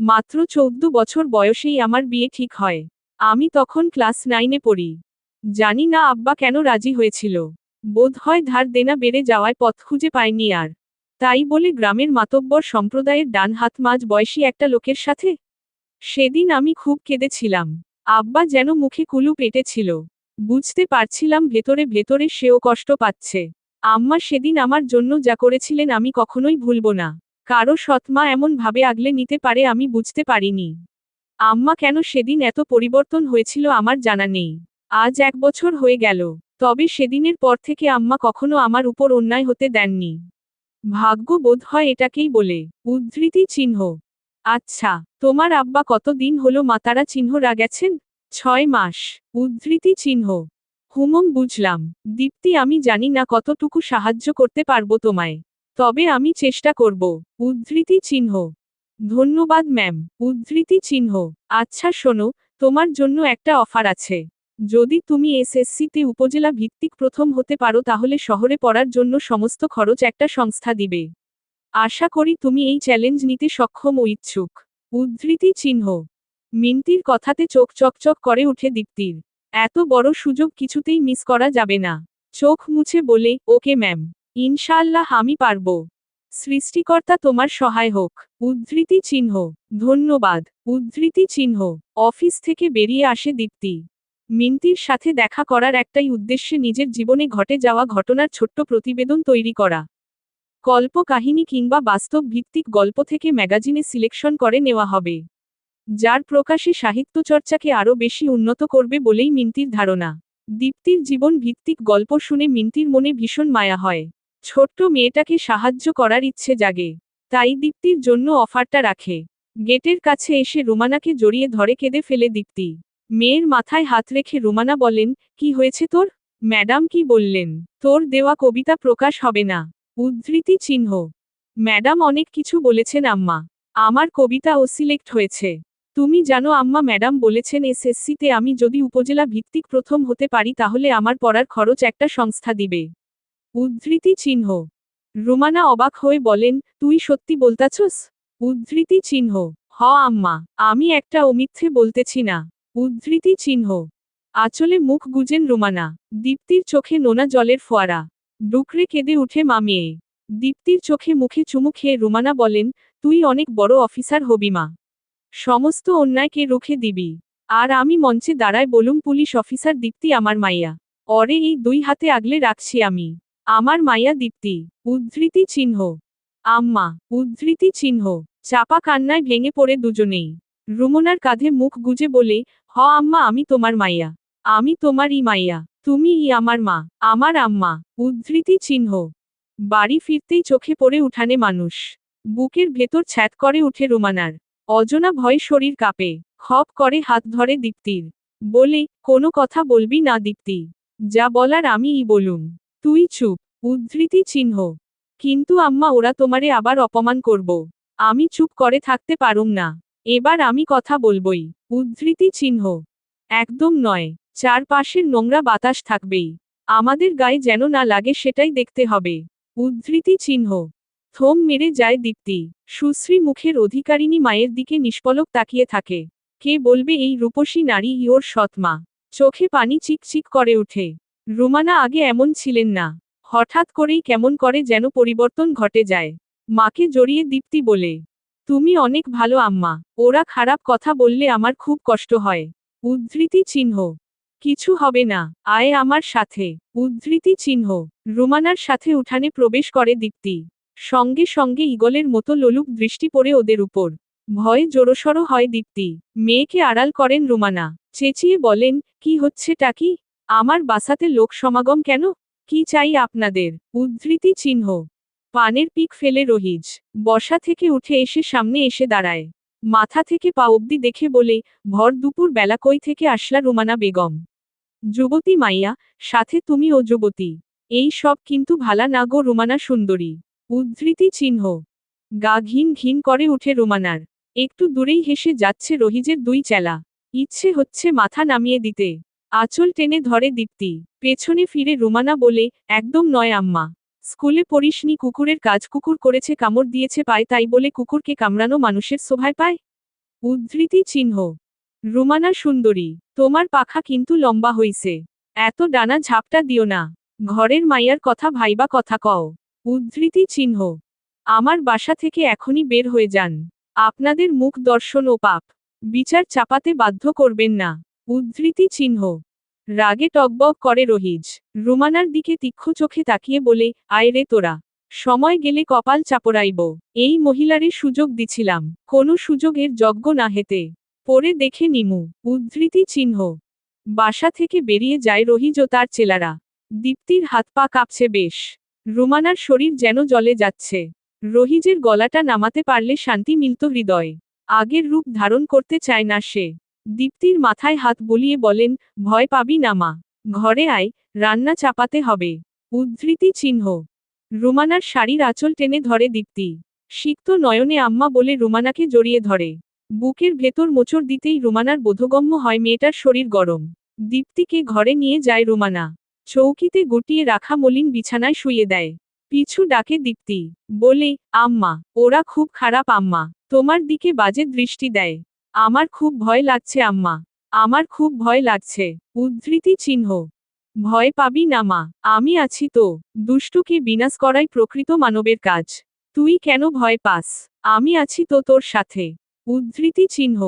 মাত্র 14 বছর বয়সেই আমার বিয়ে ঠিক হয়। আমি তখন ক্লাস 9-এ পড়ি। জানি না আব্বা কেন রাজি হয়েছিল। বোধহয় ধার দেনা বেড়ে যাওয়ায় পথ খুঁজে পায়নি আর। তাই বলে গ্রামের মাতব্বর সম্প্রদায়ের ডান হাত মাঝ বয়সী একটা লোকের সাথে। সেদিন আমি খুব কেঁদেছিলাম। আব্বা যেন মুখে কুলুপ এঁটেছিল। বুঝতে পারছিলাম ভেতরে ভেতরে সেও কষ্ট পাচ্ছে। আম্মা সেদিন আমার জন্য যা করেছিলেন আমি কখনোই ভুলব না। কারো সৎমা এমন ভাবে আগলে নিতে পারে আমি বুঝতে পারিনি। আম্মা কেন সেদিন এত পরিবর্তন হয়েছিল আমার জানা নেই। আজ 1 বছর হয়ে গেল। তবে সেদিনের পর থেকে আম্মা কখনো আমার উপর অন্যায় হতে দেননি। ভাগ্য বোধ হয় এটাকেই বলে। উদ্ধৃতি চিহ্ন। আচ্ছা, তোমার আব্বা কতদিন হলো মাতারা চিহ্নরা গেছেন? 6 মাস। উদ্ধৃতি চিহ্ন। হুমম বুঝলাম। দীপ্তি আমি জানি না কতটুকু সাহায্য করতে পারবো তোমায়। তবে আমি চেষ্টা করব। উদ্ধৃতি চিহ্ন। ধন্যবাদ ম্যাম। উদ্ধৃতি চিহ্ন। আচ্ছা শোনো, তোমার জন্য একটা অফার আছে। যদি তুমি এসএসসিতে উপজেলা ভিত্তিক প্রথম হতে পারো তাহলে শহরে পড়ার জন্য সমস্ত খরচ একটা সংস্থা দিবে। আশা করি তুমি এই চ্যালেঞ্জ নিতে সক্ষম ও ইচ্ছুক। উদ্ধৃতি চিহ্ন। মিন্তির কথাতে চোখ চকচক করে উঠে দীপ্তির। এত বড় সুযোগ কিছুতেই মিস করা যাবে না। চোখ মুছে বলে, ওকে ম্যাম। ইনশাআল্লাহ আমি পারব। সৃষ্টিকর্তা তোমার সহায় হোক। উদ্ধৃতি চিহ্ন। ধন্যবাদ। উদ্ধৃতি চিহ্ন। অফিস থেকে বেরিয়ে আসে দীপ্তি। মিন্তির সাথে দেখা করার একটাই উদ্দেশ্যে নিজের জীবনে ঘটে যাওয়া ঘটনার ছোট্ট প্রতিবেদন তৈরি করা। গল্প কাহিনী কিংবা বাস্তব ভিত্তিক গল্প থেকে ম্যাগাজিনে সিলেকশন করে নেওয়া হবে। যার প্রকাশে সাহিত্যচর্চাকে আরও বেশি উন্নত করবে বলেই মিন্তির ধারণা। দীপ্তির জীবন ভিত্তিক গল্প শুনে মিন্তির মনে ভীষণ মায়া হয়। ছোট্ট মেয়েটাকে সাহায্য করার ইচ্ছে জাগে। তাই দীপ্তির জন্য অফারটা রাখে। গেটের কাছে এসে রুমানাকে জড়িয়ে ধরে কেঁদে ফেলে দীপ্তি। মেয়ের মাথায় হাত রেখে রুমানা বলেন, কি হয়েছে তোর? ম্যাডাম কি বললেন? তোর দেওয়া কবিতা প্রকাশ হবে না। উদ্ধৃতি চিহ্ন। ম্যাডাম অনেক কিছু বলেছেন আম্মা। আমার কবিতাও সিলেক্ট হয়েছে। তুমি জানো আম্মা ম্যাডাম বলেছেন এসএসসিতে আমি যদি উপজেলা ভিত্তিক প্রথম হতে পারি তাহলে আমার পড়ার খরচ একটা সংস্থা দিবে। উদ্ধৃতি চিহ্ন। রুমানা অবাক হয়ে বলেন, তুই সত্যি বলতাছস? উদ্ধৃতি চিহ্ন। হ আম্মা, আমি একটা মিথ্যে বলতেছি না। উদ্ধৃতি চিহ্ন। আঁচলে মুখ গুজেন রুমানা। দীপ্তির চোখে নোনা জলের ফোয়ারা। ডুকরে কেঁদে উঠে মা মেয়ে। দীপ্তির চোখে মুখে চুমু খেয়ে রুমানা বলেন, তুই অনেক বড় অফিসার হবি মা। সমস্ত অন্যায়কে রুখে দিবি। আর আমি মঞ্চে দাঁড়ায় বলুম পুলিশ অফিসার দীপ্তি আমার মাইয়া। অরে এই 2 হাতে আগলে রাখছি আমি। আমার মাইয়া দীপ্তি। উদ্ধৃতি চিহ্ন। আম্মা। উদ্ধৃতি চিহ্ন। চাপা কান্নায় ভেঙে পড়ে দুজনেই। রুমনার কাঁধে মুখ গুজে বলে, হ আম্মা আমি তোমার মাইয়া। আমি তোমারই মাইয়া। তুমিই আমার মা। আমার আম্মা। উদ্ধৃতি চিহ্ন। বাড়ি ফিরতেই চোখে পড়ে উঠানে মানুষ। বুকের ভেতর ছ্যাঁত করে উঠে রুমানার। অজনা ভয়ে শরীর কাঁপে। খপ করে হাত ধরে দীপ্তির। বলে, কোনো কথা বলবি না দীপ্তি। যা বলার আমিই বলুম। তুই চুপ। উদ্ধৃতি চিহ্ন। কিন্তু আম্মা ওরা তোমারে আবার অপমান করব। আমি চুপ করে থাকতে পারুম না। এবার আমি কথা বলবই। উদ্ধৃতি চিহ্ন। একদম নয়। চারপাশের নোংরা বাতাস থাকবেই। আমাদের গায়ে যেন না লাগে সেটাই দেখতে হবে। উদ্ধৃতি চিহ্ন। থম মেরে যায় দীপ্তি। সুশ্রী মুখের অধিকারিণী মায়ের দিকে নিষ্পলক তাকিয়ে থাকে। কে বলবে এই রূপসী নারী ওর সৎমা? চোখে পানি চিকচিক করে ওঠে। রুমানা আগে এমন ছিলেন না। হঠাৎ করেই কেমন করে যেন পরিবর্তন ঘটে যায়। মাকে জড়িয়ে দীপ্তি বলে, তুমি অনেক ভালো আম্মা। ওরা খারাপ কথা বললে আমার খুব কষ্ট হয়। উদ্ধৃতি চিহ্ন। কিছু হবে না, আয় আমার সাথে। উদ্ধৃতি চিহ্ন। রুমানার সাথে উঠানে প্রবেশ করে দীপ্তি। সঙ্গে সঙ্গে ঈগলের মতো লোলুপ দৃষ্টি পড়ে ওদের উপর। ভয়ে জড়সড় হয় দীপ্তি। মেয়েকে আড়াল করেন রুমানা। চেঁচিয়ে বলেন, কি হচ্ছেটা কি? আমার বাসাতে লোক সমাগম কেন? কি চাই আপনাদের? উদ্ধৃতি চিহ্ন। পানের পিক ফেলে রহিজ বসা থেকে উঠে এসে সামনে এসে দাঁড়ায়। মাথা থেকে পা অবধি দেখে বলে, ভর দুপুর বেলা কই থেকে আসলা রুমানা বেগম? যুবতী মাইয়া, সাথে তুমি ও যুবতী। এই সব কিন্তু ভালা না গো রুমানা সুন্দরী। উদ্ধৃতি চিহ্ন। গা ঘিন ঘিন করে উঠে রুমানার। একটু দূরেই হেসে যাচ্ছে রহিজের 2 চেলা। ইচ্ছে হচ্ছে মাথা নামিয়ে দিতে। আঁচল টেনে ধরে দীপ্তি। পেছনে ফিরে রুমানা বলে, একদম নয় আম্মা। স্কুলে পড়িসনি কুকুরের কাজ কুকুর করেছে কামড় দিয়েছে পায় তাই বলে কুকুরকে কামড়ানো মানুষের শোভায় পায়? উদ্ধৃতি চিহ্ন। রুমানা সুন্দরী, তোমার পাখা কিন্তু লম্বা হইছে। এত ডানা ঝাপটা দিও না। ঘরের মাইয়ার কথা ভাইবা কথা কও। উদ্ধৃতি চিহ্ন। আমার বাসা থেকে এখনই বের হয়ে যান। আপনাদের মুখ দর্শন ও পাপ বিচার চাপাতে বাধ্য করবেন না। উদ্ধৃতি চিহ্ন। রাগে টগবগ করে রহিজ। রুমানার দিকে তীক্ষ্ণ চোখে তাকিয়ে বলে, আয় রে তোরা। সময় গেলে কপাল চাপড়াইব। এই মহিলারে সুযোগ দিছিলাম, কোনো সুযোগের যজ্ঞ না হেতে পরে দেখে নিমু। উদ্ধৃতি চিহ্ন। বাসা থেকে বেরিয়ে যায় রহিজ ও তার চেলারা। দীপ্তির হাত পা কাঁপছে বেশ। রুমানার শরীর যেন জ্বলে যাচ্ছে। রহিজের গলাটা নামাতে পারলে শান্তি মিলত হৃদয়ে। আগের রূপ ধারণ করতে চায় না সে। দীপ্তির মাথায় হাত বুলিয়ে বলেন, ভয় পাবি না মা। ঘরে আয়, রান্না চাপাতে হবে। উদ্ধৃতি চিহ্ন। রুমানার শাড়ির আঁচল টেনে ধরে দীপ্তি। সিক্ত নয়নে আম্মা বলে রুমানাকে জড়িয়ে ধরে। বুকের ভেতর মোচড় দিতেই রুমানার বোধগম্য হয় মেয়েটার শরীর গরম। দীপ্তিকে ঘরে নিয়ে যায় রুমানা। চৌকিতে গুটিয়ে রাখা মলিন বিছানায় শুইয়ে দেয়। পিছু ডাকে দীপ্তি। বলে, আম্মা, ওরা খুব খারাপ আম্মা। তোমার দিকে বাজে দৃষ্টি দেয়। আমার খুব ভয় লাগছে আম্মা। আমার খুব ভয় লাগছে। উদ্ধৃতি চিহ্ন। ভয় পাবি না মা, আমি আছি তো। দুষ্টুকে বিনাশ করাই প্রকৃত মানবের কাজ। তুই কেন ভয় পাস? আমি আছি তো তোর সাথে। উদ্ধৃতি চিহ্ন।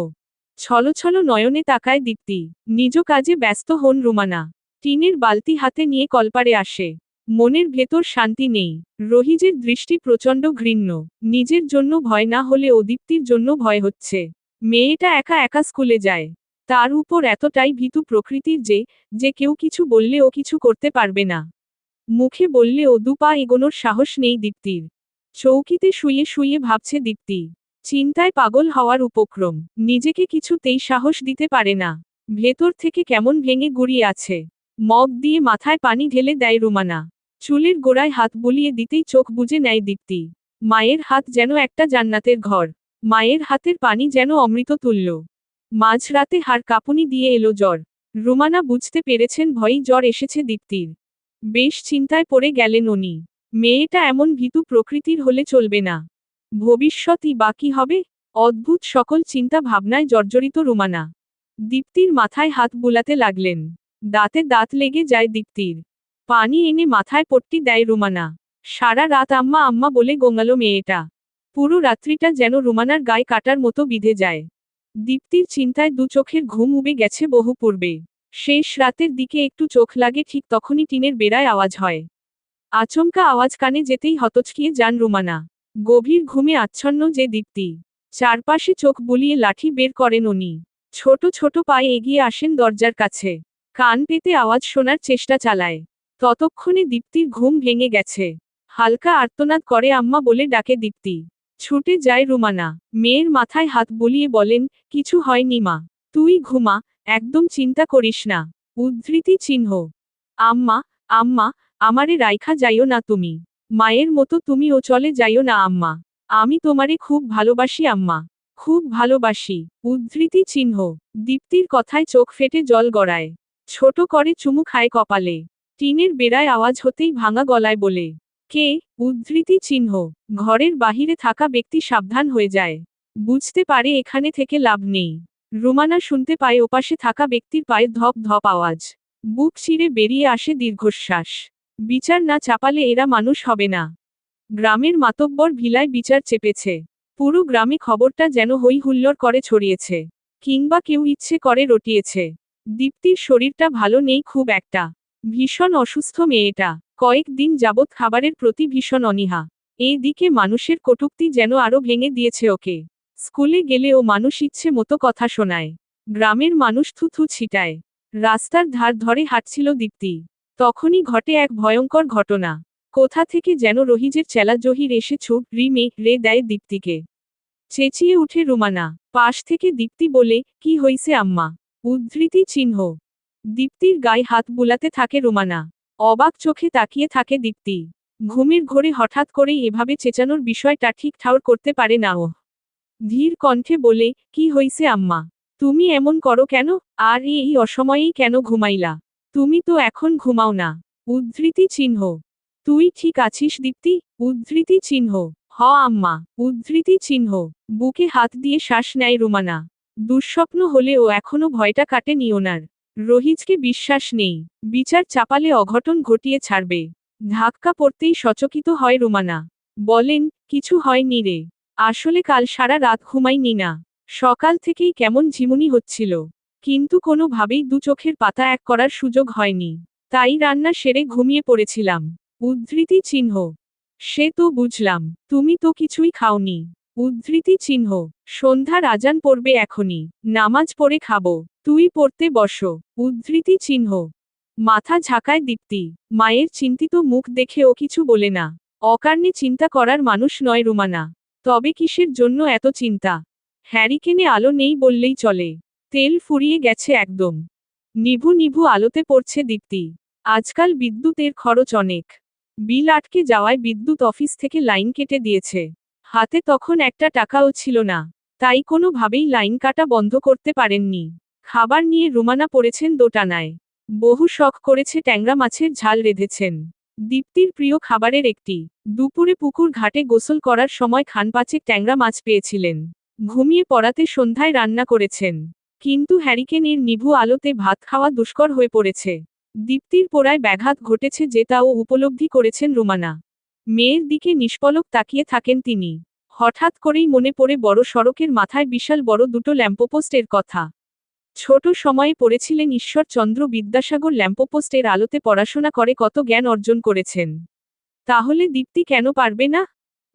ছলছল নয়নে তাকায় দীপ্তি। নিজ কাজে ব্যস্ত হন রুমানা। টিনের বালতি হাতে নিয়ে কলপারে আসে। মনের ভেতর শান্তি নেই। রহিজের দৃষ্টি প্রচণ্ড ঘৃণ্য। নিজের জন্য ভয় না হলে দীপ্তির জন্য ভয় হচ্ছে। মেয়েটা একা একা স্কুলে যায়। তার উপর এতটাই ভীতু প্রকৃতির যে কেউ কিছু বললে ও কিছু করতে পারবে না। মুখে বললে দু পা এগোনোর সাহস নেই দীপ্তির। চৌকিতে শুয়ে শুয়ে ভাবছে দীপ্তি। চিন্তায় পাগল হওয়ার উপক্রম। নিজেকে কিছুতেই সাহস দিতে পারে না। ভেতর থেকে কেমন ভেঙে গুড়িয়ে আছে। মগ দিয়ে মাথায় পানি ঢেলে দেয় রুমানা। চুলের গোড়ায় হাত বুলিয়ে দিতেই চোখ বুজে নেয় দীপ্তি। মায়ের হাত যেন একটা জান্নাতের ঘর। মায়ের হাতের পানি যেন অমৃত তুল্য। মাঝরাতে হাড় কাঁপুনি দিয়ে এলো জ্বর। রুমানা বুঝতে পেরেছেন ভয়ই জ্বর এসেছে দীপ্তির। বেশ চিন্তায় পড়ে গেলেন উনি। মেয়েটা এমন ভীতু প্রকৃতির হলে চলবে না। ভবিষ্যৎই বা কী হবে? অদ্ভুত সকল চিন্তা ভাবনায় জর্জরিত রুমানা। দীপ্তির মাথায় হাত বুলাতে লাগলেন। দাঁতে দাঁত লেগে যায় দীপ্তির। পানি এনে মাথায় পট্টি দেয় রুমানা। সারা রাত আম্মা আম্মা বলে গোঙালো মেয়েটা। পুরো রাত্রিটা যেন রুমানার গায়ে কাটার মতো বিঁধে যায়। দীপ্তির চিন্তায় দু চোখের ঘুম উবে গেছে বহু পূর্বে। শেষ রাতের দিকে একটু চোখ লাগে ঠিক তখনই টিনের বেড়ায় আওয়াজ হয়। আচমকা আওয়াজ কানে যেতেই হতচকিয়ে যান রুমানা। গভীর ঘুমে আচ্ছন্ন যে দীপ্তি। চারপাশে চোখ বুলিয়ে লাঠি বের করেন উনি। ছোট ছোট পায়ে এগিয়ে আসেন দরজার কাছে। কান পেতে আওয়াজ শোনার চেষ্টা চালায়। ততক্ষণে দীপ্তির ঘুম ভেঙে গেছে। হালকা আর্তনাদ করে আম্মা বলে ডাকে দীপ্তি। ছুটে যায় রুমানা। মেয়ের মাথায় হাত বুলিয়ে বলেন, কিছু হয়নি মা। তুই ঘুমা, একদম চিন্তা করিস না। উদ্ধৃতি চিহ্ন। আম্মা, আম্মা, আমারে রাইখা যাইও না তুমি। মায়ের মতো তুমিও চলে যাইও না আম্মা। আমি তোমারে খুব ভালোবাসি আম্মা। খুব ভালোবাসি। উদ্ধৃতি চিহ্ন। দীপ্তির কথায় চোখ ফেটে জল গড়ায়। ছোট করে চুমু খায় কপালে। টিনের বেড়ায় আওয়াজ হতেই ভাঙা গলায় বলে, কে? উদ্ধৃতি চিহ্ন। ঘরের বাহিরে থাকা ব্যক্তি সাবধান হয়ে যায়। বুঝতে পারে এখানে থেকে লাভ নেই। রুমানা শুনতে পায় ওপাশে থাকা ব্যক্তির পায়ে ধপ ধপ আওয়াজ। বুক চিরে বেরিয়ে আসে দীর্ঘশ্বাস। বিচার না চাপালে এরা মানুষ হবে না। গ্রামের মাতব্বর ভিলায় বিচার চেপেছে। পুরো গ্রামে খবরটা যেন হই হুল্লোড় করে ছড়িয়েছে। কিংবা কেউ ইচ্ছে করে রটিয়েছে। দীপ্তির শরীরটা ভালো নেই খুব একটা। ভীষণ অসুস্থ মেয়েটা। কয়েকদিন যাবৎ খাবারের প্রতি ভীষণ অনীহা। এই দিকে মানুষের কটূক্তি যেন আরো ভেঙে দিয়েছে ওকে। স্কুলে গেলেও মানুষ ইচ্ছে মতো কথা শোনায়। গ্রামের মানুষ থুথু ছিটায়। রাস্তার ধার ধরে হাঁটছিল দীপ্তি। তখনই ঘটে এক ভয়ঙ্কর ঘটনা। কোথা থেকে যেন রহিজের চেলা জহির এসে ছুপ রিমে রে দেয় দীপ্তিকে। চেঁচিয়ে উঠে রুমানা। পাশ থেকে দীপ্তি বলে, কি হইছে আম্মা? উদ্ধৃতি চিহ্ন। দীপ্তির গায়ে হাত বুলাতে থাকে রুমানা। অবাক চোখে তাকিয়ে থাকে দীপ্তি। ঘুমের ঘোরে হঠাৎ করেই এভাবে চেঁচানোর বিষয়টা ঠিক ঠাউর করতে পারে না ও। ধীর কণ্ঠে বলে, কি হইছে আম্মা? তুমি এমন করো কেন? আর এই অসময়েই কেন ঘুমাইলা? তুমি তো এখন ঘুমাও না। উদ্ধৃতি চিহ্ন। তুই ঠিক আছিস দীপ্তি? উদ্ধৃতি চিহ্ন। হ আম্মা। উদ্ধৃতি চিহ্ন। বুকে হাত দিয়ে শ্বাস নেয় রুমানা। দুঃস্বপ্ন হলেও এখনো ভয়টা কাটেনি ওনার। রহিজকে বিশ্বাস নেই, বিচার চাপালে অঘটন ঘটিয়ে ছাড়বে। ধাক্কা পড়তেই সচকিত হয় রুমানা। বলেন, কিছু হয়নি রে। আসলে কাল সারা রাত ঘুমাইনি না। সকাল থেকেই কেমন ঝিমুনি হচ্ছিল। কিন্তু কোনোভাবেই দু চোখের পাতা এক করার সুযোগ হয়নি। তাই রান্না সেরে ঘুমিয়ে পড়েছিলাম। উদ্ধৃতি চিহ্ন। সে তো বুঝলাম, তুমি তো কিছুই খাওনি। উদ্ধৃতি চিহ্ন। সন্ধ্যার আজান পড়বে এখনই। নামাজ পড়ে খাবো। তুই পড়তে বসো। উদ্ধৃতি চিহ্ন। মাথা ঝাঁকায় দীপ্তি। মায়ের চিন্তিত মুখ দেখে ও কিছু বলে না। অকারণে চিন্তা করার মানুষ নয় রুমানা। তবে কিসের জন্য এত চিন্তা? হ্যারিকেনে আলো নেই বললেই চলে। তেল ফুরিয়ে গেছে একদম। নিভু নিভু আলোতে পড়ছে দীপ্তি। আজকাল বিদ্যুতের খরচ অনেক। বিল আটকে যাওয়ায় বিদ্যুৎ অফিস থেকে লাইন কেটে দিয়েছে। হাতে তখন একটা টাকাও ছিল না। তাই কোনোভাবেই লাইন কাটা বন্ধ করতে পারেননি। খাবার নিয়ে রুমানা পড়েছেন দোটানায়। বহু শখ করেছে ট্যাংরা মাছের ঝাল রেঁধেছেন। দীপ্তির প্রিয় খাবারের একটি। দুপুরে পুকুর ঘাটে গোসল করার সময় খানপাচেক ট্যাংরা মাছ পেয়েছিলেন। ঘুমিয়ে পড়াতে সন্ধ্যায় রান্না করেছেন। কিন্তু হ্যারিকেনের নিভু আলোতে ভাত খাওয়া দুষ্কর হয়ে পড়েছে। দীপ্তির পোড়ায় ব্যাঘাত ঘটেছে যে তাও উপলব্ধি করেছেন রুমানা। মেয়ের দিকে নিষ্পলক তাকিয়ে থাকেন তিনি। হঠাৎ করেই মনে পড়ে বড় সড়কের মাথায় বিশাল বড় দুটো ল্যাম্পপোস্টের কথা। ছোট সময়ে পড়েছিলেন ঈশ্বরচন্দ্র বিদ্যাসাগর ল্যাম্পপোস্টের আলোতে পড়াশোনা করে কত জ্ঞান অর্জন করেছেন। তাহলে দীপ্তি কেন পারবে না?